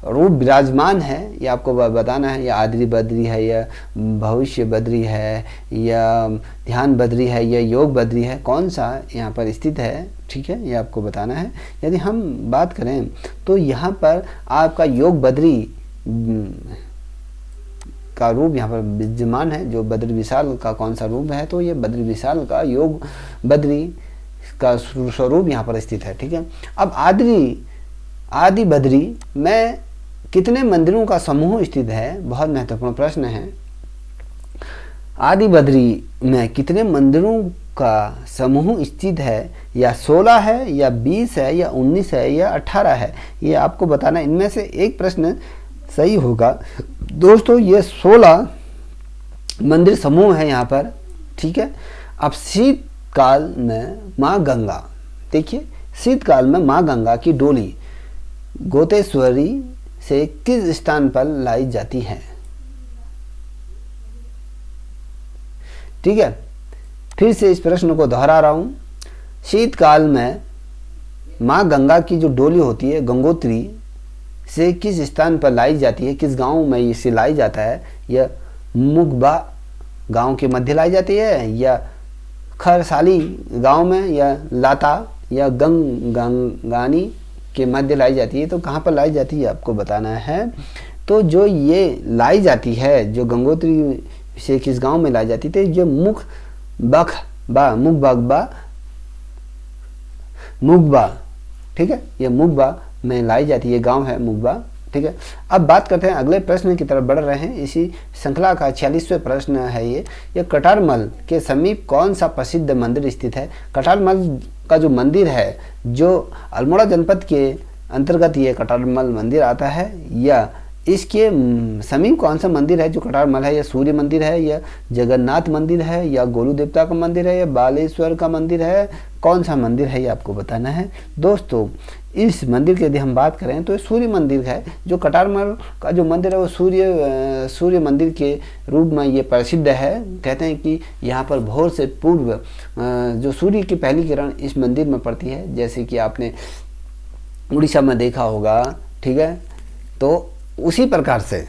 रूप विराजमान है, ये आपको बताना है। या आदि बद्री है, या भविष्य बद्री है, या ध्यान बद्री है, या योग बद्री है, कौन सा यहाँ पर स्थित है, ठीक है, ये आपको बताना है। यदि हम बात करें तो यहाँ पर आपका योग बद्री का रूप यहाँ पर विद्यमान है। जो बद्री विशाल का कौन सा रूप है, तो ये बद्री विशाल का योग बद्री का स्वरूप यहाँ पर स्थित है, ठीक है। अब आदि बद्री में कितने मंदिरों का समूह स्थित है, बहुत महत्वपूर्ण प्रश्न है। आदि बद्री में कितने मंदिरों का समूह स्थित है, या 16 है, या 20 है, या 19 है, या 18 है, ये आपको बताना। इनमें से एक प्रश्न सही होगा दोस्तों। ये 16 मंदिर समूह है यहाँ पर, ठीक है। अब शीतकाल में माँ गंगा, देखिए शीतकाल में माँ गंगा की डोली गोतेश्वरी से किस स्थान पर लाई जाती है, ठीक है। फिर से इस प्रश्न को दोहरा रहा हूं। शीतकाल में माँ गंगा की जो डोली होती है गंगोत्री से किस स्थान पर लाई जाती है, किस गांव में इसे लाई जाता है। यह मुगबा गांव के मध्य लाई जाती है, या खरसाली गांव में, या लाता या गंगानी के मध्य लाई जाती है। तो कहाँ पर लाई जाती है आपको बताना है। तो जो ये लाई जाती है, जो गंगोत्री से किस गांव में लाई जाती थी, जो मुगबा, ठीक है, ये मुगबा में लाई जाती है, गांव है मुगबा, ठीक है। अब बात करते हैं अगले प्रश्न की तरफ बढ़ रहे हैं। इसी श्रृंखला का 46वां प्रश्न है ये कटारमल के समीप कौन सा प्रसिद्ध मंदिर स्थित है। कटारमल का जो मंदिर है, जो अल्मोड़ा जनपद के अंतर्गत ये कटारमल मंदिर आता है, या इसके समीप कौन सा मंदिर है जो कटारमल है। या सूर्य मंदिर है, या जगन्नाथ मंदिर है, या गोलू देवता का मंदिर है, या बालेश्वर का मंदिर है, कौन सा मंदिर है ये आपको बताना है दोस्तों। इस मंदिर की यदि हम बात करें तो सूर्य मंदिर है। जो कटारमल का जो मंदिर है वो सूर्य मंदिर के रूप में ये प्रसिद्ध है। कहते हैं कि यहाँ पर भोर से पूर्व जो सूर्य की पहली किरण इस मंदिर में पड़ती है, जैसे कि आपने उड़ीसा में देखा होगा, ठीक है। तो उसी प्रकार से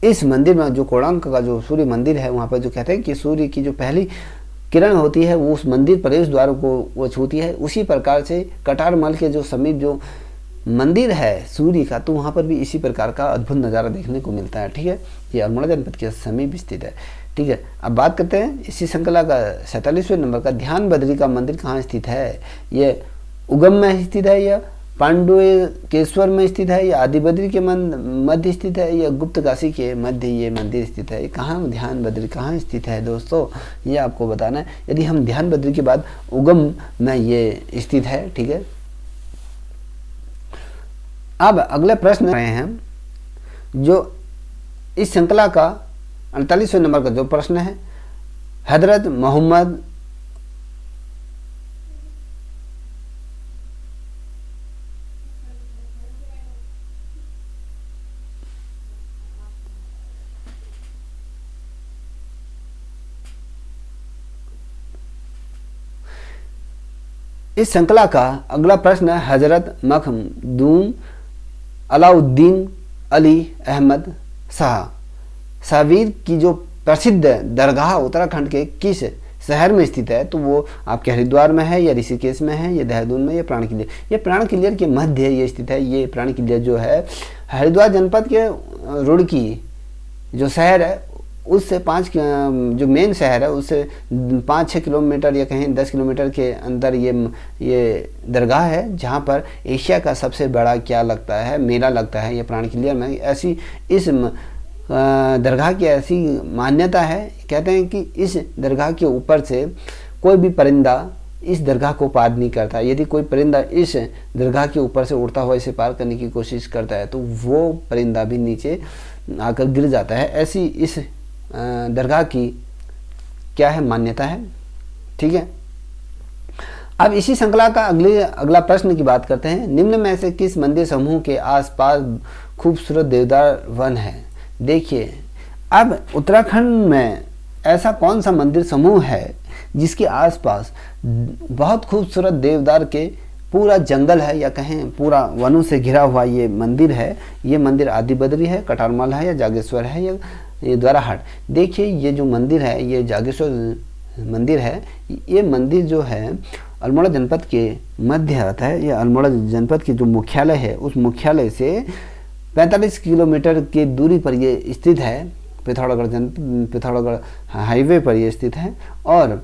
इस मंदिर में जो कोणार्क का जो सूर्य मंदिर है, वहाँ पर जो कहते हैं कि सूर्य की जो पहली किरण होती है वो उस मंदिर प्रवेश द्वार को वो छूती है। उसी प्रकार से कटारमल के जो समीप जो मंदिर है सूर्य का, तो वहाँ पर भी इसी प्रकार का अद्भुत नज़ारा देखने को मिलता है, ठीक है। ये अल्मोड़ा जनपद के समीप स्थित है, ठीक है। अब बात करते हैं इसी श्रृंखला का 47वें नंबर का ध्यान बद्री का मंदिर कहाँ स्थित है। ये उगम में स्थित है, या पांडुकेश्वर में स्थित है, या आदि बद्री के मध्य स्थित है, या गुप्त काशी के मध्य ये मंदिर स्थित है। कहाँ ध्यान बद्री कहाँ स्थित है दोस्तों, ये आपको बताना है। यदि हम ध्यान बद्री के बाद उगम में ये स्थित है, ठीक है। अब अगले प्रश्न रहे हैं जो इस श्रृंखला का 48वें नंबर का जो प्रश्न है, हजरत मोहम्मद इस श्रृंखला का अगला प्रश्न है हजरत मखदूम अलाउद्दीन अली अहमद शाह सावीर की जो प्रसिद्ध दरगाह उत्तराखंड के किस शहर में स्थित है? तो वो आपके हरिद्वार में है या ऋषिकेश में है या देहरादून में या प्राण किलियर? ये प्राण किलियर के मध्य ये स्थित है। ये प्राण किलियर जो है हरिद्वार जनपद के रुड़की जो शहर है उससे जो मेन शहर है उससे 5-6 किलोमीटर या कहीं 10 किलोमीटर के अंदर ये दरगाह है, जहाँ पर एशिया का सबसे बड़ा क्या लगता है मेला लगता है। ये प्राण किलियर में ऐसी इस दरगाह की ऐसी मान्यता है, कहते हैं कि इस दरगाह के ऊपर से कोई भी परिंदा इस दरगाह को पार नहीं करता। यदि कोई परिंदा इस दरगाह के ऊपर से उड़ता हुआ इसे पार करने की कोशिश करता है तो वो परिंदा भी नीचे आकर गिर जाता है। ऐसी इस दरगाह की क्या है मान्यता है। ठीक है, अब इसी श्रृंखला का अगला प्रश्न की बात करते हैं। निम्न में से किस मंदिर समूह के आसपास खूबसूरत देवदार वन है? देखिए, अब उत्तराखंड में ऐसा कौन सा मंदिर समूह है जिसके आसपास बहुत खूबसूरत देवदार के पूरा जंगल है या कहें पूरा वनों से घिरा हुआ ये मंदिर है। ये मंदिर आदिबद्री है, कटारमल है या जागेश्वर है या ये द्वाराहाट? देखिए, ये जो मंदिर है ये जागेश्वर मंदिर है। ये मंदिर जो है अल्मोड़ा जनपद के मध्य आता है। ये अल्मोड़ा जनपद की जो मुख्यालय है उस मुख्यालय से 45 किलोमीटर की दूरी पर ये स्थित है। पिथौरागढ़ हाईवे पर ये स्थित है। और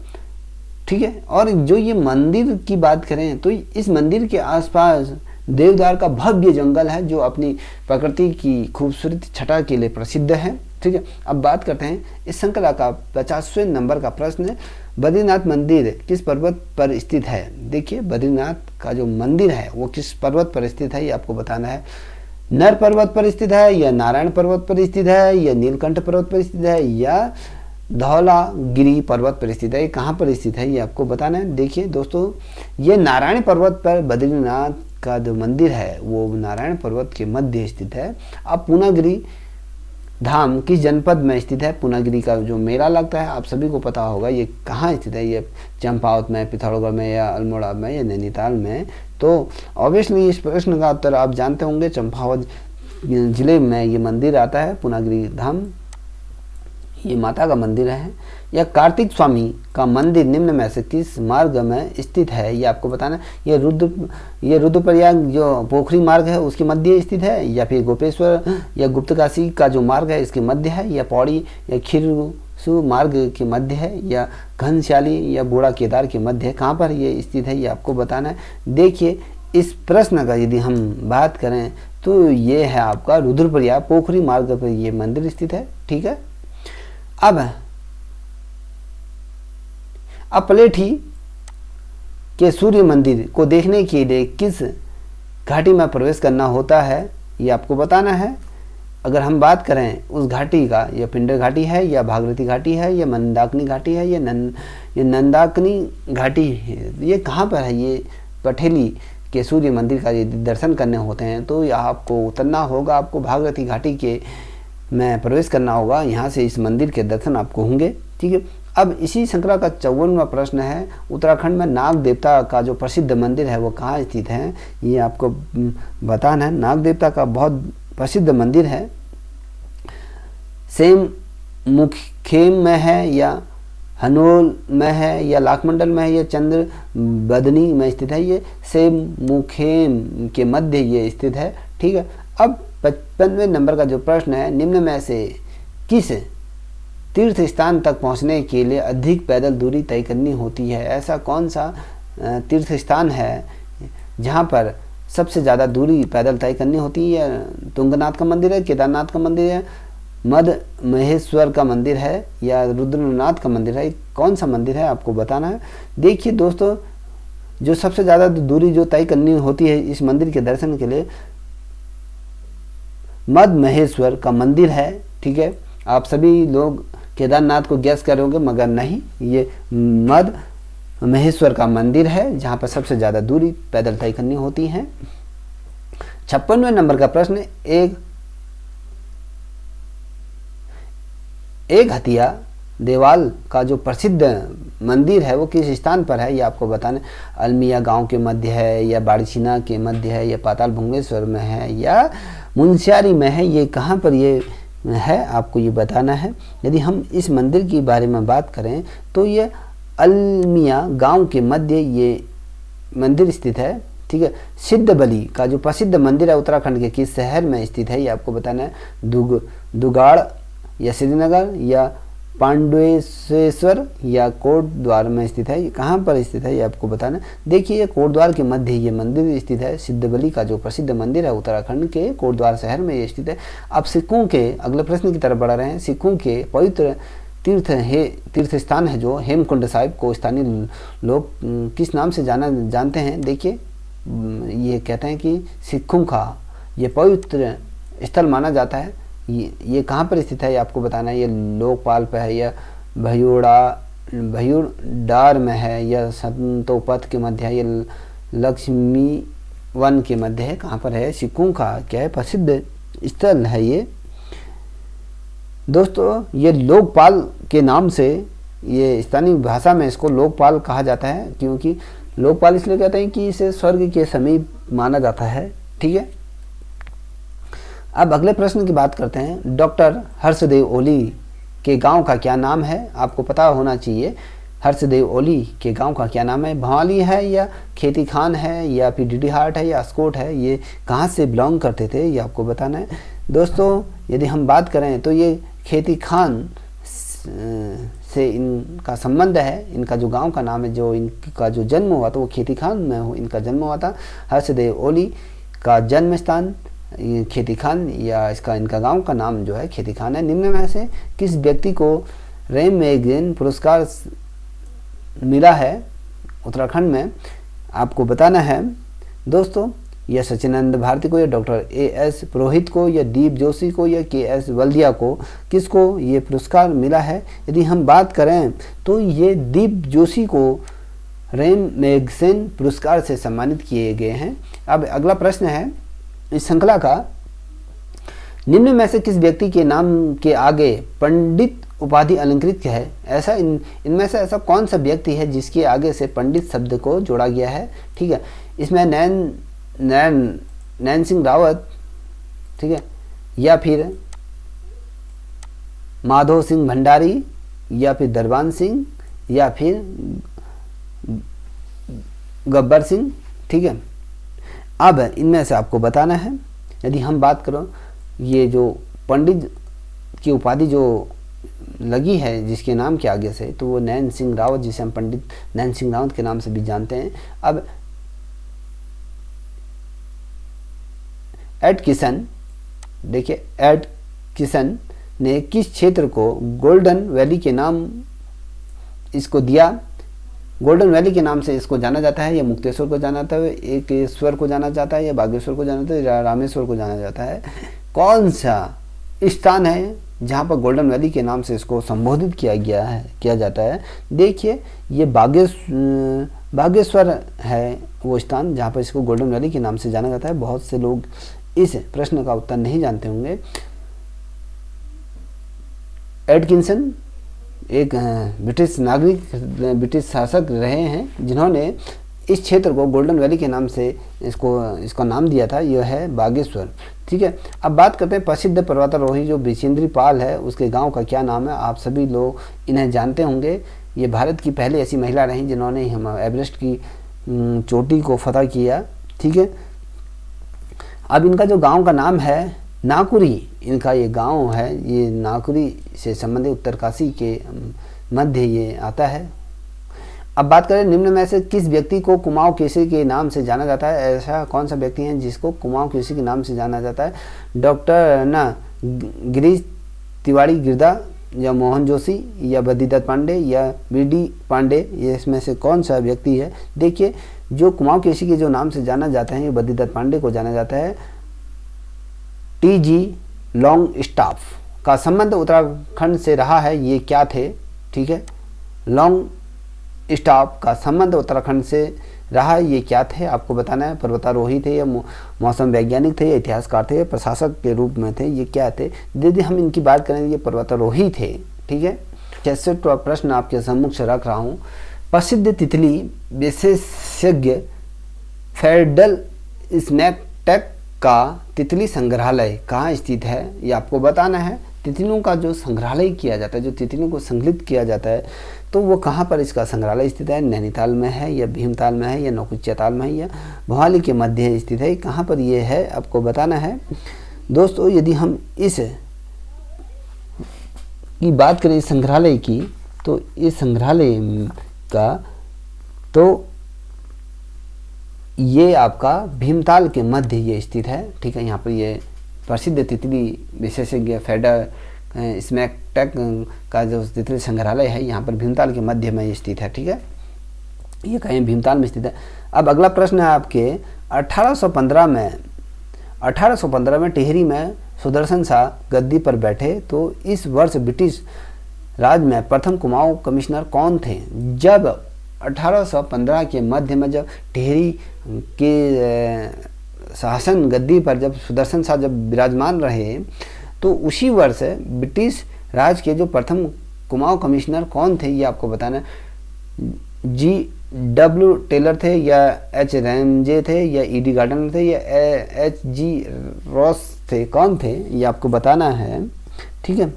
ठीक है, और जो ये मंदिर की बात करें तो इस मंदिर के आसपास देवदार का भव्य जंगल है जो अपनी प्रकृति की खूबसूरती छटा के लिए प्रसिद्ध है। ठीक है, अब बात करते हैं इस श्रृंखला का 50वें नंबर का प्रश्न। बद्रीनाथ मंदिर किस पर्वत पर स्थित है? देखिए, बद्रीनाथ का जो मंदिर है वो किस पर्वत पर स्थित है ये आपको बताना है। नर पर्वत पर स्थित है या नारायण पर्वत पर स्थित है या नीलकंठ पर्वत पर स्थित है या धौलागिरी पर्वत पर स्थित है? ये कहाँ पर स्थित है ये आपको बताना है। देखिए दोस्तों, ये नारायण पर्वत पर बद्रीनाथ का जो मंदिर है वो नारायण पर्वत के मध्य स्थित है। अब पूर्णागिरी धाम किस जनपद में स्थित है? पूर्णागिरी का जो मेला लगता है आप सभी को पता होगा, ये कहाँ स्थित है? ये चंपावत में, पिथौरागढ़ में या अल्मोड़ा में या नैनीताल में? तो ऑब्वियसली इस प्रश्न का उत्तर आप जानते होंगे, चंपावत जिले में ये मंदिर आता है पूर्णागिरी धाम। ये माता का मंदिर है। या कार्तिक स्वामी का मंदिर निम्न में से किस मार्ग में स्थित है ये आपको बताना है। ये रुद्रप्रयाग जो पोखरी मार्ग है उसके मध्य स्थित है, या फिर गोपेश्वर या गुप्तकाशी का जो मार्ग है इसके मध्य है, या पौड़ी या खीरसू मार्ग के मध्य है, या घनश्याली या बूढ़ा केदार के मध्य है? कहाँ पर ये स्थित है ये आपको बताना है। देखिए, इस प्रश्न का यदि हम बात करें तो ये है आपका रुद्रप्रयाग पोखरी मार्ग पर ये मंदिर स्थित है। ठीक है, अब अपलेठी के सूर्य मंदिर को देखने के लिए किस घाटी में प्रवेश करना होता है ये आपको बताना है। अगर हम बात करें उस घाटी का, या पिंडर घाटी है या भागीरथी घाटी है या मंदाकिनी घाटी है या नंदाकिनी घाटी है, ये कहाँ पर है? ये पठेली के सूर्य मंदिर का यदि दर्शन करने होते हैं तो आपको उतरना होगा, आपको भागीरथी घाटी के में प्रवेश करना होगा। यहाँ से इस मंदिर के दर्शन आपको होंगे। ठीक है, अब इसी श्रृंखला का 54वां प्रश्न है। उत्तराखंड में नाग देवता का जो प्रसिद्ध मंदिर है वो कहाँ स्थित है ये आपको बताना है। नाग देवता का बहुत प्रसिद्ध मंदिर है सेम मुखेम में है या हनोल में है या लाखमंडल में है या चंद्र बदनी में स्थित है? ये सेम मुखेम के मध्य ये स्थित है। ठीक है, अब 55वें नंबर का जो प्रश्न है, निम्न में से किस तीर्थ स्थान तक पहुंचने के लिए अधिक पैदल दूरी तय करनी होती है? ऐसा कौन सा तीर्थ स्थान है जहां पर सबसे ज़्यादा दूरी पैदल तय करनी होती है? तुंगनाथ का मंदिर है, केदारनाथ का मंदिर है, मद महेश्वर का मंदिर है या रुद्रनाथ का मंदिर है? कौन सा मंदिर है आपको बताना है। देखिए दोस्तों, जो सबसे ज़्यादा दूरी जो तय करनी होती है इस मंदिर के दर्शन के लिए, मद महेश्वर का मंदिर है। ठीक है, आप सभी लोग केदारनाथ को गैस करोगे मगर नहीं, ये मद महेश्वर का मंदिर है जहाँ पर सबसे ज़्यादा दूरी पैदल तय करनी होती है। 56वें नंबर का प्रश्न, एक हथिया देवाल का जो प्रसिद्ध मंदिर है वो किस स्थान पर है ये आपको बताना। अलमिया गांव के मध्य है, या बाड़ीछीना के मध्य है, या पाताल भुंगेश्वर में है, या मुंशियारी में है, ये कहाँ पर ये है आपको ये बताना है। यदि हम इस मंदिर के बारे में बात करें तो ये अलमिया गांव के मध्य ये मंदिर स्थित है, ठीक है। सिद्धबली का जो प्रसिद्ध मंदिर है उत्तराखंड के किस शहर में स्थित है ये आपको बताना है। दुगाड़ या श्रीनगर या पांडवेश्वर या कोटद्वार में स्थित है, ये कहाँ पर स्थित है ये आपको बताना है। देखिए ये कोटद्वार के मध्य ये मंदिर स्थित है। सिद्धबली का जो प्रसिद्ध मंदिर है उत्तराखंड के कोटद्वार शहर में ये स्थित है। अब सिखों के अगले प्रश्न की तरफ बढ़ रहे हैं। सिखों के पवित्र तीर्थ स्थान है जो हेमकुंड साहिब को स्थानीय लोग किस नाम से जानते हैं। देखिए ये कहते हैं कि सिखों का ये पवित्र स्थल माना जाता है। ये कहाँ पर स्थित है ये आपको बताना है। ये लोकपाल पे है, या भयूरडार में है, या संतोपथ के मध्य है, या लक्ष्मी वन के मध्य है, कहाँ पर है। सिखों का क्या है प्रसिद्ध स्थल है ये दोस्तों। ये लोकपाल के नाम से, ये स्थानीय भाषा में इसको लोकपाल कहा जाता है, क्योंकि लोकपाल इसलिए कहते हैं कि इसे स्वर्ग के समीप माना जाता है, ठीक है। अब अगले प्रश्न की बात करते हैं। डॉक्टर हर्षदेव ओली के गांव का क्या नाम है आपको पता होना चाहिए। हर्षदेव ओली के गांव का क्या नाम है। भवाली है, या खेती खान है, या फिर डीडीहाट है, या अस्कोट है, ये कहाँ से बिलोंग करते थे ये आपको बताना है दोस्तों। यदि हम बात करें तो ये खेती खान से इनका संबंध है। इनका जो गांव का नाम है, जो इनका जो जन्म हुआ था वो खेती खान में इनका जन्म हुआ था। हर्षदेव ओली का जन्म स्थान खेती खान, या इनका गांव का नाम जो है खेती खान है। निम्न में से किस व्यक्ति को रैम मैगजीन पुरस्कार मिला है उत्तराखंड में आपको बताना है दोस्तों। या सचिनानंद भारती को, या डॉक्टर एएस पुरोहित को, या दीप जोशी को, या केएस वल्दिया को, किसको ये पुरस्कार मिला है। यदि हम बात करें तो ये दीप जोशी को रैम मैगजीन पुरस्कार से सम्मानित किए गए हैं। अब अगला प्रश्न है इस श्रृंखला का। निम्न में से किस व्यक्ति के नाम के आगे पंडित उपाधि अलंकृत है। ऐसा इनमें से ऐसा कौन सा व्यक्ति है जिसके आगे से पंडित शब्द को जोड़ा गया है, ठीक है। इसमें नैन सिंह रावत, ठीक है, या फिर माधव सिंह भंडारी, या फिर दरबान सिंह, या फिर गब्बर सिंह, ठीक है। अब इनमें से आपको बताना है। यदि हम बात करें ये जो पंडित की उपाधि जो लगी है जिसके नाम के आगे से, तो वो नैन सिंह रावत, जिसे हम पंडित नैन सिंह रावत के नाम से भी जानते हैं। अब एड किशन, देखिए एड किशन ने किस क्षेत्र को गोल्डन वैली के नाम इसको दिया। गोल्डन वैली के नाम से इसको जाना जाता है, या मुक्तेश्वर को जाना जाता है, एकेश्वर को जाना जाता है, या बागेश्वर को जाना जाता है, या रामेश्वर को जाना जाता है। कौन सा स्थान है जहाँ पर गोल्डन वैली के नाम से इसको संबोधित किया जाता है। देखिए ये बागेश्वर है वो स्थान जहाँ पर इसको गोल्डन वैली के नाम से जाना जाता है। बहुत से लोग इस प्रश्न का उत्तर नहीं जानते होंगे। एडकिंसन एक ब्रिटिश नागरिक, ब्रिटिश शासक रहे हैं जिन्होंने इस क्षेत्र को गोल्डन वैली के नाम से इसका नाम दिया था। यह है बागेश्वर, ठीक है। अब बात करते हैं प्रसिद्ध पर्वतारोही जो बिजेंद्री पाल है, उसके गांव का क्या नाम है। आप सभी लोग इन्हें जानते होंगे। ये भारत की पहली ऐसी महिला रही जिन्होंने हम एवरेस्ट की चोटी को फतह किया, ठीक है। अब इनका जो गांव का नाम है नाकुरी, इनका ये गांव है, ये नाकुरी से संबंधित उत्तरकाशी के मध्य ये आता है। अब बात करें निम्न में से किस व्यक्ति को कुमाऊं केसरी के नाम से जाना जाता है। ऐसा कौन सा व्यक्ति है जिसको कुमाऊं केसरी के नाम से जाना जाता है। डॉक्टर गिरीश तिवारी गिरदा, या मोहन जोशी, या बद्रीदत्त पांडे, या बीडी पांडे, ये इसमें से कौन सा व्यक्ति है। देखिए जो कुमाऊं केसरी के जो नाम से जाना जाता है ये बद्रीदत्त पांडे को जाना जाता है। टीजी लॉन्ग स्टाफ का संबंध उत्तराखंड से रहा है, ये क्या थे, ठीक है। लॉन्ग स्टाफ का संबंध उत्तराखंड से रहा, ये क्या थे आपको बताना है। पर्वतारोही थे, या मौसम वैज्ञानिक थे, या इतिहासकार थे, या प्रशासक के रूप में थे, ये क्या थे। यदि हम इनकी बात करें ये पर्वतारोही थे, ठीक है। 66वां प्रश्न आपके सम्मुख से रख रहा हूँ। प्रसिद्ध तितली विशेषज्ञ फेडरल स्नैकटेक का तितली संग्रहालय कहाँ स्थित है, ये आपको बताना है। तितलियों का जो संग्रहालय किया जाता है, जो तितलियों को संकलित किया जाता है, तो वो कहाँ पर इसका संग्रहालय स्थित है? नैनीताल में है या भीमताल में है या नौकुचिया ताल में है या भोपाली के मध्य स्थित है? कहाँ पर ये है आपको बताना है। दोस्तों यदि हम इस की बात करें संग्रहालय की, तो इस संग्रहालय का तो ये आपका भीमताल के मध्य ये स्थित है, ठीक है। यहाँ पर ये प्रसिद्ध तितली विशेषज्ञ फेडरल स्नैकटेक का जो तितली संग्रहालय है, यहाँ पर भीमताल के मध्य में स्थित है, ठीक है। ये कहीं भीमताल में स्थित है। अब अगला प्रश्न है आपके 1815 में टिहरी में सुदर्शन शाह गद्दी पर बैठे, तो इस वर्ष ब्रिटिश राज में प्रथम कुमाऊं कमिश्नर कौन थे? जब 1815 के मध्य में जब टिहरी के शासन गद्दी पर जब सुदर्शन शाह जब विराजमान रहे, तो उसी वर्ष ब्रिटिश राज के जो प्रथम कुमाऊं कमिश्नर कौन थे, ये आपको बताना है। G.W. टेलर थे या H. रैमजे थे या E.D. गार्डनर थे या H.G. रॉस थे, कौन थे, ये आपको बताना है, ठीक है।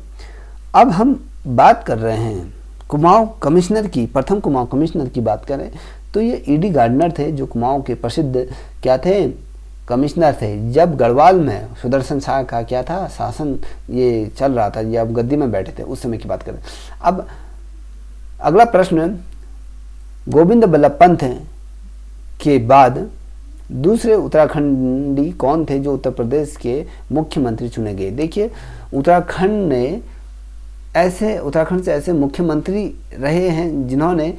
अब हम बात कर रहे हैं कुमाऊं कमिश्नर की, प्रथम कुमाऊं कमिश्नर की बात करें तो ये E.D. गार्डनर थे, जो कुमाऊं के प्रसिद्ध क्या थे? कमिश्नर थे। जब गढ़वाल में सुदर्शन शाह का क्या था? शासन ये चल रहा था, ये अब गद्दी में बैठे थे, उस समय की बात करें। अब अगला प्रश्न, गोविंद बल्लभ पंत के बाद दूसरे उत्तराखंडी कौन थे जो उत्तर प्रदेश के मुख्यमंत्री चुने गए? देखिए उत्तराखंड से ऐसे मुख्यमंत्री रहे हैं जिन्होंने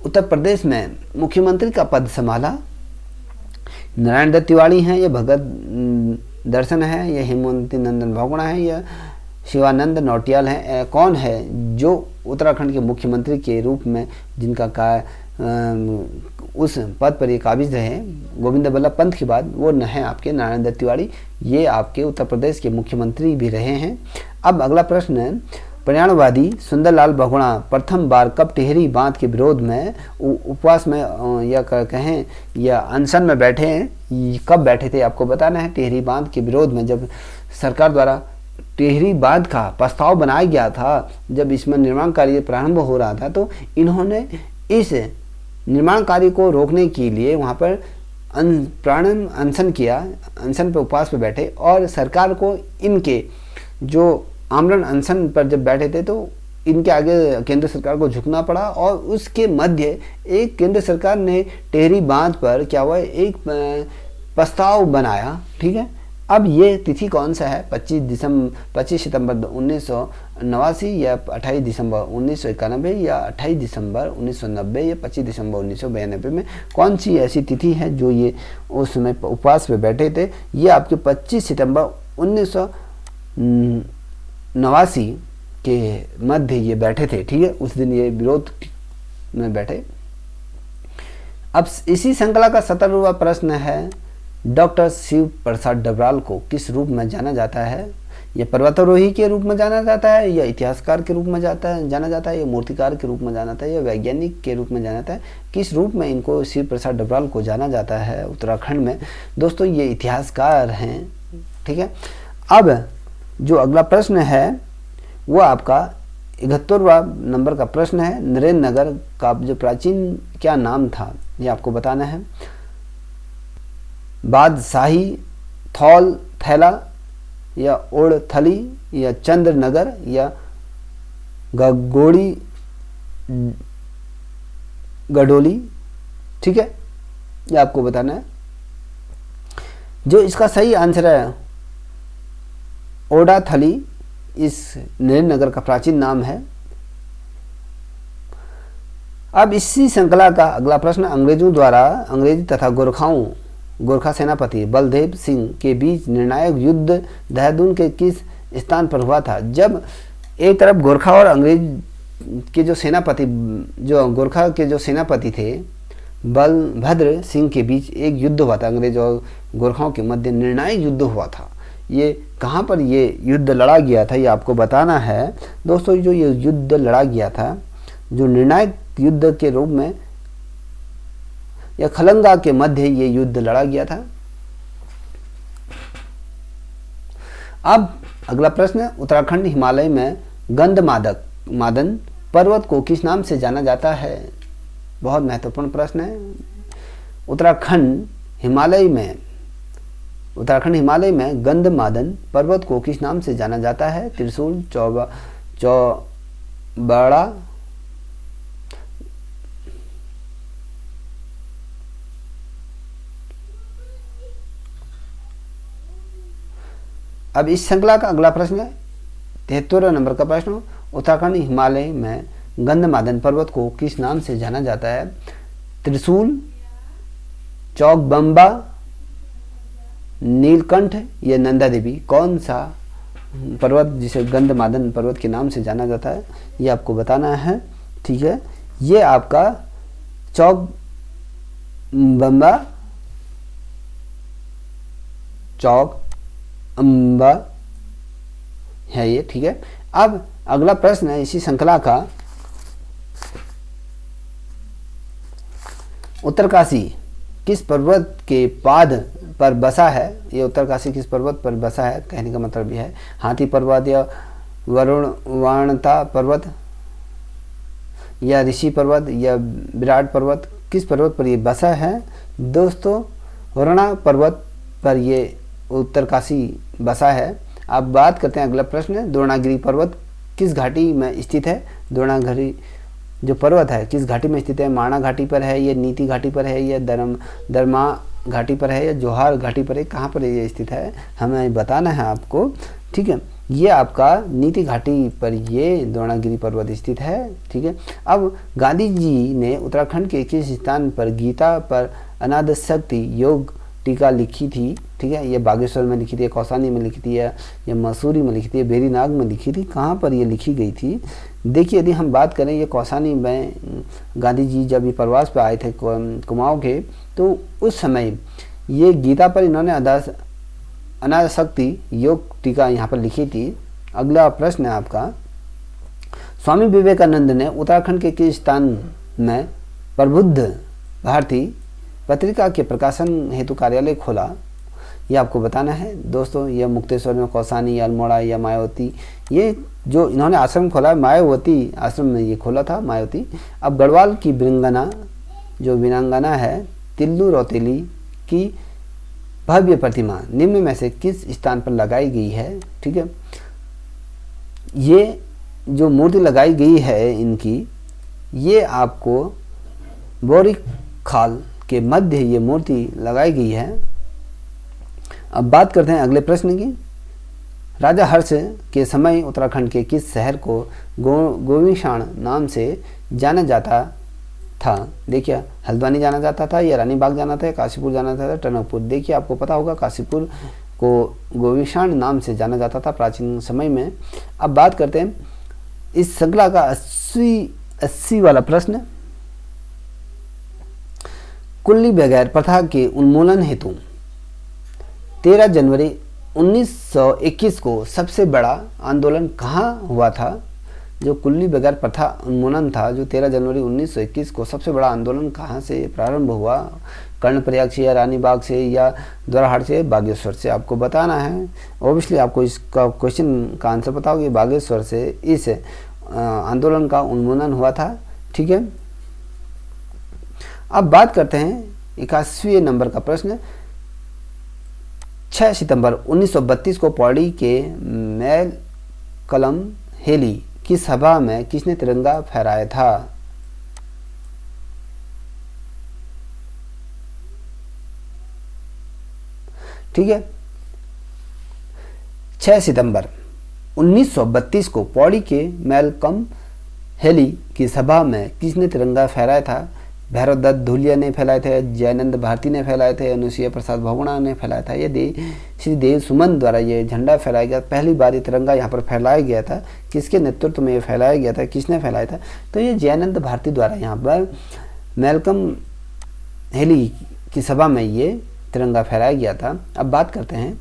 उत्तर प्रदेश में मुख्यमंत्री का पद संभाला। नारायण दत्त तिवारी हैं या भगत दर्शन है या हेमवती नंदन बहुगुणा है या शिवानंद नौटियाल हैं? कौन है जो उत्तराखंड के मुख्यमंत्री के रूप में जिनका उस पद पर ये काबिज रहे गोविंद बल्लभ पंत के बाद? वो न है आपके नारायण दत्त तिवारी, ये आपके उत्तर प्रदेश के मुख्यमंत्री भी रहे हैं। अब अगला प्रश्न है, पर्यावरणवादी सुंदरलाल बहुगुणा प्रथम बार कब टिहरी बांध के विरोध में उपवास में या कहें या अनशन में बैठे हैं? कब बैठे थे आपको बताना है। टिहरी बांध के विरोध में जब सरकार द्वारा टिहरी बांध का प्रस्ताव बनाया गया था, जब इसमें निर्माण कार्य प्रारंभ हो रहा था, तो इन्होंने इस निर्माण कार्य को रोकने के लिए वहाँ पर प्राण अनशन किया, अनशन पर उपवास पर बैठे और सरकार को इनके जो आमरण अनशन पर जब बैठे थे तो इनके आगे केंद्र सरकार को झुकना पड़ा और उसके मध्य एक केंद्र सरकार ने टिहरी बांध पर क्या हुआ, एक प्रस्ताव बनाया, ठीक है। अब ये तिथि कौन सा है? 25 सितंबर 1989 या 28 दिसंबर 1991 या 28 दिसंबर 1990 या 25 दिसंबर 1992 में कौन सी ऐसी तिथि है जो ये उस समय उपवास पे बैठे थे? ये आपके 25 सितंबर 1989 के मध्य ये बैठे थे, ठीक है। उस दिन ये विरोध में बैठे। अब इसी श्रृंखला का 17वां प्रश्न है, डॉक्टर शिव प्रसाद डबराल को किस रूप में जाना जाता है? या पर्वतारोही के रूप में जाना जाता है या इतिहासकार के रूप में जाना जाता है या मूर्तिकार के रूप में जाना जाता है या वैज्ञानिक के रूप में जाना जाता है? किस रूप में इनको शिव प्रसाद डबराल को जाना जाता है उत्तराखंड में? दोस्तों ये इतिहासकार हैं, ठीक है। अब जो अगला प्रश्न है वो आपका 71वां नंबर का प्रश्न है, नरेंद्र नगर का जो प्राचीन क्या नाम था ये आपको बताना है। बादशाही थौल थैला या ओड़थली या चंद्र नगर या गगोड़ी गडोली, ठीक है, ये आपको बताना है। जो इसका सही आंसर है ओड़ाथली, इस नरेंद्र नगर का प्राचीन नाम है। अब इसी श्रृंखला का अगला प्रश्न, अंग्रेजों द्वारा अंग्रेजी तथा गोरखा सेनापति बलदेव सिंह के बीच निर्णायक युद्ध देहरादून के किस स्थान पर हुआ था? जब एक तरफ गोरखा और अंग्रेज के जो सेनापति, जो गोरखा के जो सेनापति थे बलभद्र सिंह के बीच एक युद्ध हुआ था, अंग्रेज और गोरखाओं के मध्य निर्णायक युद्ध हुआ था। ये कहाँ पर ये युद्ध लड़ा गया था ये आपको बताना है। दोस्तों जो ये युद्ध लड़ा गया था, जो निर्णायक युद्ध के रूप में या खलंगा के मध्य ये युद्ध लड़ा गया था। अब अगला प्रश्न, उत्तराखंड हिमालय में गंधमादन पर्वत को किस नाम से जाना जाता है? बहुत महत्वपूर्ण प्रश्न है। उत्तराखंड हिमालय में गंधमादन पर्वत को किस नाम से जाना जाता है? त्रिशूल, चौबड़ा, अब इस श्रृंखला का अगला प्रश्न है 73 नंबर का प्रश्न, उत्तराखंड हिमालय में गंधमादन पर्वत को किस नाम से जाना जाता है? त्रिशूल, चौकबंबा, नीलकंठ या नंदा देवी? कौन सा पर्वत जिसे गंधमादन पर्वत के नाम से जाना जाता है, ये आपको बताना है। ठीक है, ये आपका चौकबंबा है ये। ठीक है, अब अगला प्रश्न है इसी श्रृंखला का, उत्तरकाशी किस पर्वत के पाद पर बसा है? ये उत्तरकाशी किस पर्वत पर बसा है, कहने का मतलब यह है हाथी पर्वत या वरुणता पर्वत या ऋषि पर्वत या विराट पर्वत, किस पर्वत पर ये बसा है? दोस्तों वरुणा पर्वत पर ये उत्तरकाशी बसा है। अब बात करते हैं अगला प्रश्न, द्रोणागिरी पर्वत किस घाटी में स्थित है? द्रोणागिरी जो पर्वत है किस घाटी में स्थित है? माणा घाटी पर है, या नीति घाटी पर है, या दरमा घाटी पर है, या जोहार घाटी पर है? कहाँ पर ये स्थित है हमें बताना है आपको। ठीक है, ये आपका नीति घाटी पर ये द्रोणागिरी पर्वत स्थित है। ठीक है, अब गांधी जी ने उत्तराखंड के किस स्थान पर गीता पर अनाद शक्ति योग टीका लिखी थी? ठीक है, ये बागेश्वर में लिखी थी, कौसानी में लिखी थी, या मसूरी में लिखी थी, बेरीनाग में लिखी थी? कहाँ पर ये लिखी गई थी? देखिए, यदि हम बात करें ये कौसानी में गांधी जी जब ये प्रवास पे आए थे कुमाऊं के, तो उस समय ये गीता पर इन्होंने अनाशक्ति योग टीका यहाँ पर लिखी थी। अगला प्रश्न है आपका, स्वामी विवेकानंद ने उत्तराखंड के किस स्थान में प्रबुद्ध भारती पत्रिका के प्रकाशन हेतु कार्यालय खोला? ये आपको बताना है। दोस्तों ये मुक्तेश्वर में, कौसानी, अल्मोड़ा या मायावती, ये जो इन्होंने आश्रम खोला मायावती आश्रम में ये खोला था, मायावती। अब गढ़वाल की वीरांगना है तिल्लू रौतेली की भव्य प्रतिमा निम्न में से किस स्थान पर लगाई गई है? ठीक है, ये जो मूर्ति लगाई गई है इनकी, ये आपको बोरीखाल के मध्य ये मूर्ति लगाई गई है। अब बात करते हैं अगले प्रश्न की, राजा हर्ष के समय उत्तराखंड के किस शहर को गोविशाण नाम से जाना जाता था? देखिए, हल्द्वानी जाना जाता था, या रानी बाग जाना था, या काशीपुर जाना था, टनकपुर? देखिए, आपको पता होगा काशीपुर को गोविशाण नाम से जाना जाता था प्राचीन समय में। अब बात करते हैं इस श्रृंखला का 80 वाला प्रश्न, कुल्ली बगैर प्रथा के उन्मूलन हेतु 13 जनवरी 1921 को सबसे बड़ा आंदोलन कहाँ हुआ था? जो कुल्ली बगैर प्रथा उन्मूलन था, जो 13 जनवरी 1921 को सबसे बड़ा आंदोलन कहाँ से प्रारंभ हुआ? कर्णप्रयाग से, या रानी बाग से, या द्वाराहाट से, बागेश्वर से? आपको बताना है। ऑब्वियसली आपको इसका क्वेश्चन का आंसर पता होगा, बागेश्वर से इस आंदोलन का उन्मूलन हुआ था। ठीक है, अब बात करते हैं 81वें नंबर का प्रश्न, 6 सितंबर 1932 को पौड़ी के मैलकलम हेली की सभा में किसने तिरंगा फहराया था? ठीक है, 6 सितंबर 1932 को पौड़ी के मैलकम हेली की सभा में किसने तिरंगा फहराया था? भैरव दत्त धुलिया ने फैलाए थे, जयानंद भारती ने फैलाए थे, अनुसुईया प्रसाद बहुगुणा ने फैलाया था, ये श्री देव सुमन द्वारा ये झंडा फहराया गया। पहली बार ये तिरंगा यहाँ पर फैलाया गया था, किसके नेतृत्व में ये फैलाया गया था, किसने फैलाया था? तो ये जयानंद भारती द्वारा यहाँ पर मैलकम हेली की सभा में ये तिरंगा फहराया गया था। अब बात करते हैं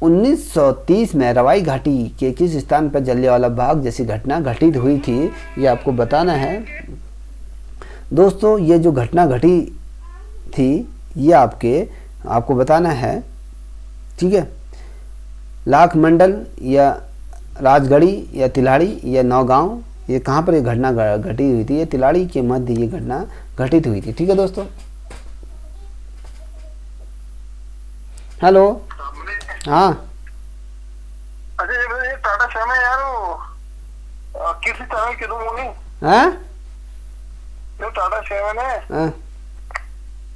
1930 में रवाई घाटी के किस स्थान पर जलियांवाला बाग जैसी घटना घटित हुई थी, ये आपको बताना है। दोस्तों ये जो घटना घटी थी ये आपको बताना है, ठीक है। लाख मंडल या राजगढ़ी या तिलाड़ी या नौगांव, ये कहाँ पर ये घटना घटी हुई थी? ये तिलाड़ी के मध्य ये घटना घटित हुई थी, ठीक है दोस्तों। हेलो, हाँ। अच्छा ये टाटा श्याम है यार, वो किसी तरह की तुम होनी हैं? जो टाटा श्याम है हाँ।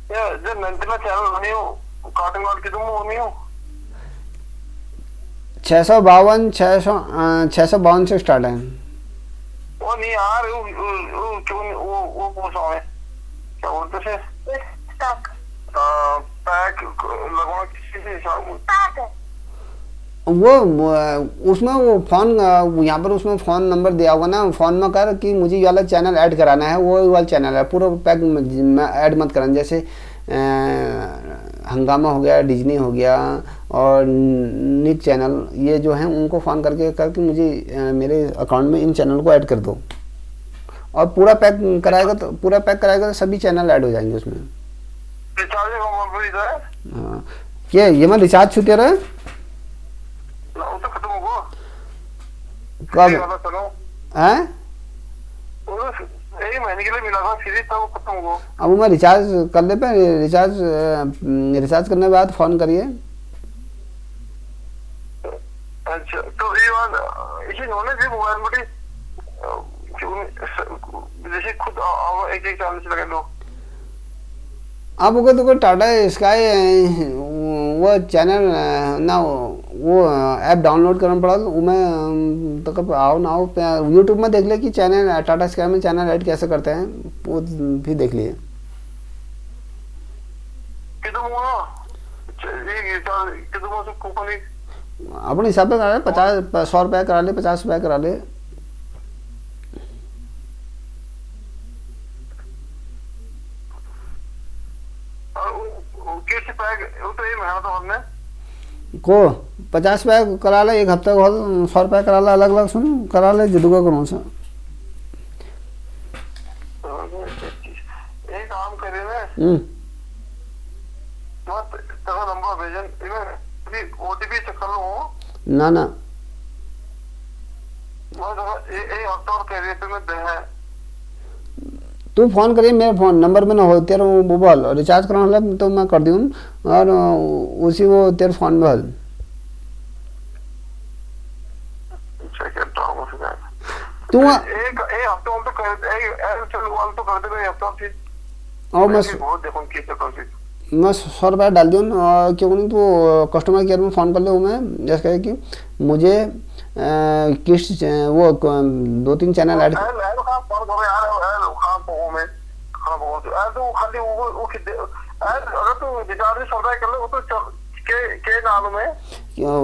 ये जो नंदिना चैनल होनी हो कार्टून वाल की तुम होनी हो 652 से स्टार्ट है। वो नहीं यार, वो क्यों वो पूछा है क्या बोलते थे पैक लगवाना किसी से हिसाब वो उसमें वो फ़ोन यहाँ पर उसमें फ़ोन नंबर दिया होगा ना, फ़ोन में कर कि मुझे ये वाला चैनल ऐड कराना है, वो वाला चैनल है, पूरा पैक में ऐड मत कराना। जैसे हंगामा हो गया, डिज्नी हो गया और निक चैनल, ये जो हैं उनको फ़ोन करके मुझे मेरे अकाउंट में इन चैनल को ऐड कर दो, और पूरा पैक कराएगा तो सभी चैनल ऐड हो जाएंगे उसमें। हाँ, क्या ये मैं रिचार्ज छूटे रहे कब हैं? एक महीने के लिए मिला था, सीरीज था वो खत्म हुआ। अब मैं रिचार्ज कर ले पे रिचार्ज करने के बाद फ़ोन करिए। अच्छा तो ये बात इसी नॉलेज है मोबाइल में जैसे खुद एक चार्ज से लगा लो। आप अगर तो टाटा स्काई वो चैनल ना वो ऐप डाउनलोड करना पड़ा, मैं तो कब आओ ना आओ यूट्यूब में देख ले कि चैनल टाटा स्काई में चैनल ऐड कैसे करते हैं, वो भी देख लिए। अपने हिसाब से करा ले, 100 रुपये करा ले, 50 रुपये करा ले। को 50 रुपये करा ले, एक हफ्ते को 100 रुपये करा ले, अलग अलग सुन करा ले जिदुआ करो सा। एक काम करे ना, तेरा नंबर भेजन ओटीपी चेक कर लो ना मैं एक हफ्ता और कह रही है मैं दे है। तू फोन करिए, मेरे फोन नंबर में ना हो तेरा वो मोबाइल रिचार्ज कराना लग तो मैं कर दूँ, और उसी वो तेरे फोन में हल तू एक हफ्ते तो कर दे हफ्ता फिर। और बहुत देखो मैं 100 रुपये डाल दूँ, क्यों नहीं तो कस्टमर केयर में फ़ोन कर ले मैं, जैसे कहे कि मुझे किस वो 2-3 चैनल ऐड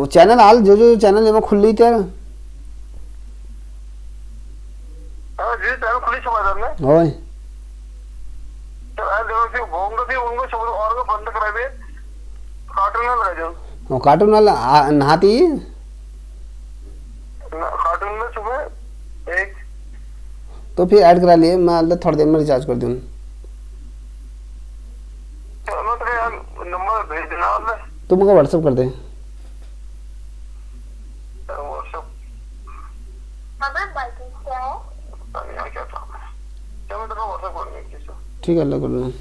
चैनल हाल जो चैनल है वो खुल ली तेरा होय कार्टून वाला नहाती कार्टून में सुबह एक तो फिर ऐड करा लिए, मैं थोड़ी देर में रिचार्ज कर दूँ। चलो तो यार नंबर भेज देना तुम मुझे व्हाट्सएप कर दे। व्हाट्सएप क्या था, चलो तो व्हाट्सएप कर देंगे। ठीक है, अल्लाह कर लो।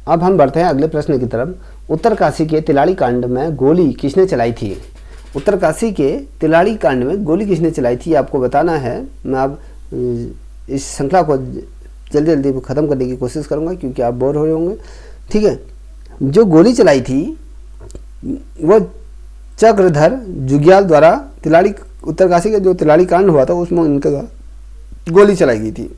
अब हम बढ़ते हैं अगले प्रश्न की तरफ। उत्तरकाशी के तिलाड़ी कांड में गोली किसने चलाई थी? उत्तरकाशी के तिलाड़ी कांड में गोली किसने चलाई थी आपको बताना है। मैं अब इस श्रृंखला को जल्दी जल्दी ख़त्म करने की कोशिश करूंगा क्योंकि आप बोर हो रहे होंगे, ठीक है। जो गोली चलाई थी वो चक्रधर जुग्याल द्वारा तिलाड़ी उत्तरकाशी का जो तिलाड़ी कांड हुआ था उसमें उनके द्वारा गोली चलाई गई थी।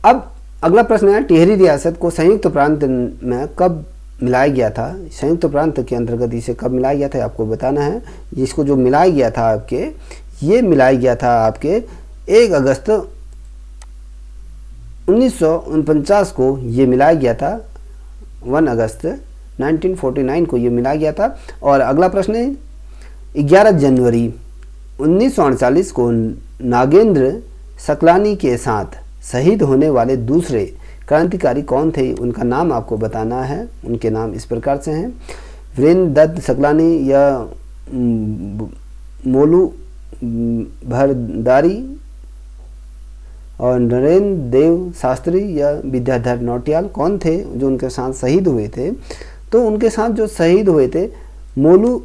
अब अगला प्रश्न है, टिहरी रियासत को संयुक्त प्रांत में कब मिलाया गया था? संयुक्त प्रांत के अंतर्गत इसे कब मिलाया गया था आपको बताना है। इसको जो मिलाया गया था आपके, ये मिलाया गया था आपके 1 अगस्त 1949 को ये मिलाया गया था। 1 अगस्त 1949 को ये मिलाया गया था। और अगला प्रश्न है, 11 जनवरी 1948 को नागेंद्र सकलानी के साथ शहीद होने वाले दूसरे क्रांतिकारी कौन थे? उनका नाम आपको बताना है। उनके नाम इस प्रकार से हैं, वीरेंद्र दत्त सकलानी या मोलू भरदारी और नरेंद्र देव शास्त्री या विद्याधर नौटियाल कौन थे जो उनके साथ शहीद हुए थे? तो उनके साथ जो शहीद हुए थे मोलू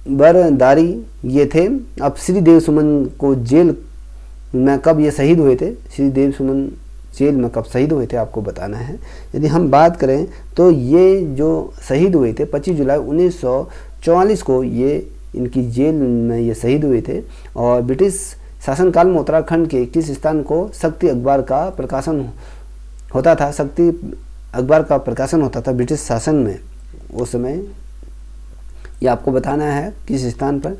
भरदारी ये थे। अब श्रीदेव सुमन को जेल में कब ये शहीद हुए थे? श्रीदेव सुमन जेल में कब शहीद हुए थे आपको बताना है। यदि हम बात करें तो ये जो शहीद हुए थे 25 जुलाई 1944 को ये इनकी जेल में ये शहीद हुए थे। और ब्रिटिश शासनकाल में उत्तराखंड के किस स्थान को शक्ति अखबार का प्रकाशन होता था? शक्ति अखबार का प्रकाशन होता था ब्रिटिश शासन में उस समय, ये आपको बताना है किस स्थान पर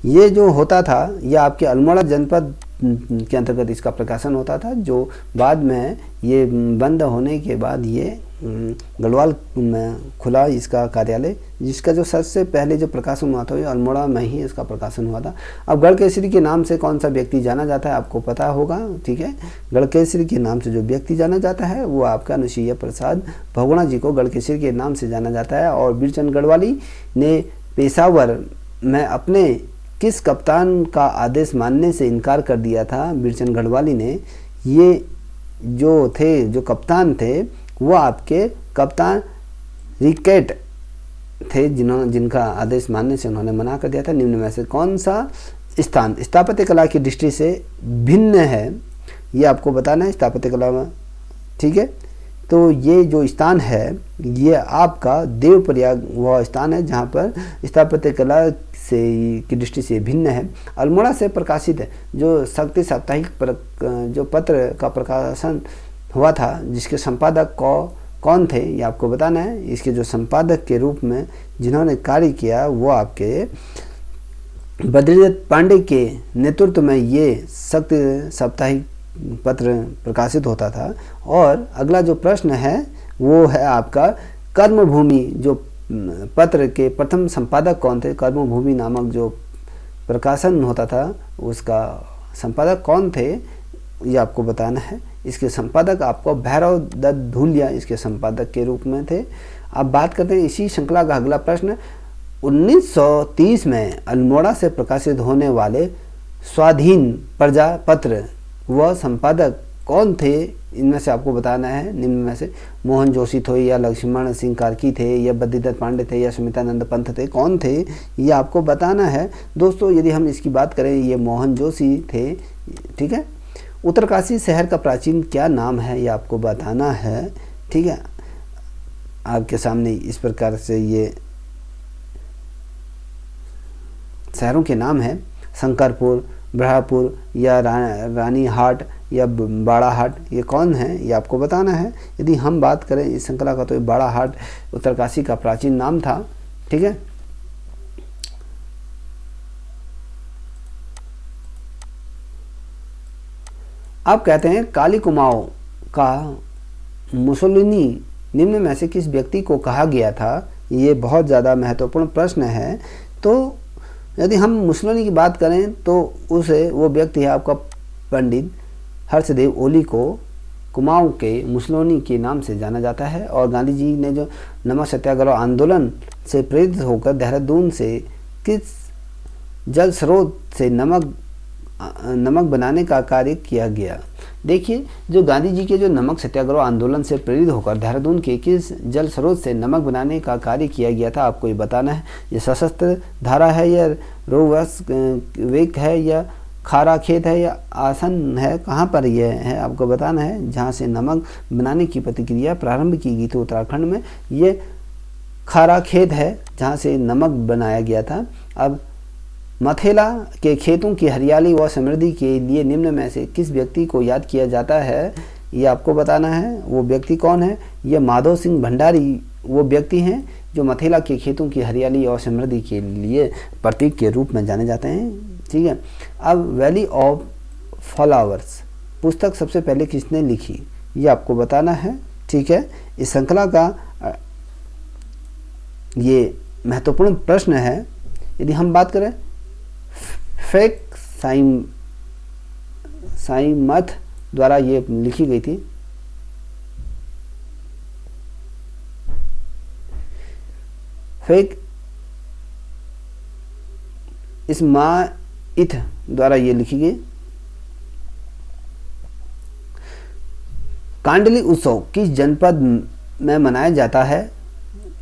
ये जो होता था। ये आपके अल्मोड़ा जनपद के अंतर्गत इसका प्रकाशन होता था, जो बाद में ये बंद होने के बाद ये गढ़वाल में खुला इसका कार्यालय, जिसका जो सबसे पहले जो प्रकाशन हुआ था ये अल्मोड़ा में ही इसका प्रकाशन हुआ था। अब गढ़केसरी के नाम से कौन सा व्यक्ति जाना जाता है आपको पता होगा, ठीक है। गढ़केसरी के नाम से जो व्यक्ति जाना जाता है वो आपका अनुसुईया प्रसाद बहुगुणा जी को गढ़केसरी के नाम से जाना जाता है। और बीरचंद गढ़वाली ने पेशावर में अपने किस कप्तान का आदेश मानने से इनकार कर दिया था? बीरचंद गढ़वाली ने, ये जो थे जो कप्तान थे वो आपके कप्तान रिकेट थे जिनका आदेश मानने से उन्होंने मना कर दिया था। निम्न में से कौन सा स्थान स्थापत्य कला की दृष्टि से भिन्न है ये आपको बताना है स्थापत्य कला में, ठीक है। तो ये जो स्थान है ये आपका देवप्रयाग वह स्थान है जहाँ पर स्थापत्य कला से की दृष्टि से भिन्न है। अल्मोड़ा से प्रकाशित है जो शक्ति साप्ताहिक जो पत्र का प्रकाशन हुआ था जिसके संपादक कौन थे ये आपको बताना है। इसके जो संपादक के रूप में जिन्होंने कार्य किया वो आपके बद्रीदत्त पांडे के नेतृत्व में ये शक्ति साप्ताहिक पत्र प्रकाशित होता था। और अगला जो प्रश्न है वो है आपका कर्मभूमि जो पत्र के प्रथम संपादक कौन थे? कर्मभूमि नामक जो प्रकाशन होता था उसका संपादक कौन थे ये आपको बताना है। इसके संपादक आपको भैरव दत्त धूलिया इसके संपादक के रूप में थे। अब बात करते हैं इसी श्रृंखला का अगला प्रश्न, 1930 में अल्मोड़ा से प्रकाशित होने वाले स्वाधीन प्रजा पत्र वह संपादक कौन थे? इनमें से आपको बताना है। निम्न में से मोहन जोशी थे या लक्ष्मण सिंह कार्की थे या बद्रीदत्त पांडे थे या सुमितानंद पंत थे, कौन थे ये आपको बताना है। दोस्तों यदि हम इसकी बात करें ये मोहन जोशी थे, ठीक है। उत्तरकाशी शहर का प्राचीन क्या नाम है ये आपको बताना है, ठीक है। आपके सामने इस प्रकार से ये शहरों के नाम है, शंकरपुर, ब्रह्मपुर या रानी हाट या बाड़ा हाट, ये कौन है ये आपको बताना है। यदि हम बात करें इस श्रृंखला का तो ये बाड़ा हाट उत्तरकाशी का प्राचीन नाम था, ठीक है। अब कहते हैं काली कुमाऊं का मुसोलिनी निम्न में से किस व्यक्ति को कहा गया था? ये बहुत ज़्यादा महत्वपूर्ण प्रश्न है। तो यदि हम मुसोलिनी की बात करें तो उसे वो व्यक्ति है आपका पंडित हर्षदेव ओली को कुमाऊं के मुसोलिनी के नाम से जाना जाता है। और गांधी जी ने जो नमक सत्याग्रह आंदोलन से प्रेरित होकर देहरादून से किस जल स्रोत से नमक बनाने का कार्य किया गया? देखिए जो गांधी जी के जो नमक सत्याग्रह आंदोलन से प्रेरित होकर देहरादून के किस जल स्रोत से नमक बनाने का कार्य किया गया था आपको ये बताना है। ये सशस्त्र धारा है या रोवस वेक है या खारा खेत है या आसन है, कहाँ पर यह है आपको बताना है। जहाँ से नमक बनाने की प्रतिक्रिया प्रारंभ की गई थी उत्तराखंड में, ये खारा खेत है जहाँ से नमक बनाया गया था। अब मथेला के खेतों की हरियाली व समृद्धि के लिए निम्न में से किस व्यक्ति को याद किया जाता है ये आपको बताना है। वो व्यक्ति कौन है? ये माधव सिंह भंडारी वो व्यक्ति हैं जो मथेला के खेतों की हरियाली और समृद्धि के लिए प्रतीक के रूप में जाने जाते हैं। ठीक है। अब वैली ऑफ फ्लावर्स पुस्तक सबसे पहले किसने लिखी? ये आपको बताना है। ठीक है। इस श्रृंखला का ये महत्वपूर्ण प्रश्न है। यदि हम बात करें फेक साइमथ द्वारा ये लिखी गई थी। फेक इस्माइथ द्वारा ये लिखी गई। कांडली उत्सव किस जनपद में मनाया जाता है?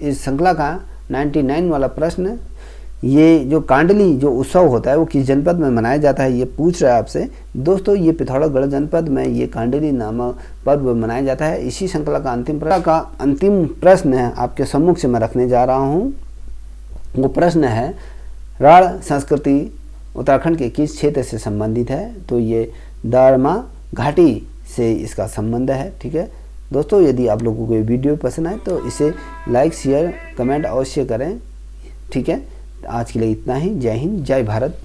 इस श्रृंखला का 99 वाला प्रश्न। ये जो कांडली जो उत्सव होता है वो किस जनपद में मनाया जाता है ये पूछ रहा है आपसे। दोस्तों ये पिथौरागढ़ जनपद में ये कांडली नामक पर्व मनाया जाता है। इसी श्रृंखला का अंतिम प्रश्न है आपके सम्मुख से मैं रखने जा रहा हूँ। वो प्रश्न है राढ़ संस्कृति उत्तराखंड के किस क्षेत्र से संबंधित है? तो ये दारमा घाटी से इसका संबंध है। ठीक है दोस्तों, यदि आप लोगों को ये वीडियो पसंद आए तो इसे लाइक शेयर कमेंट अवश्य करें। ठीक है, आज के लिए इतना ही। जय हिंद, जय भारत।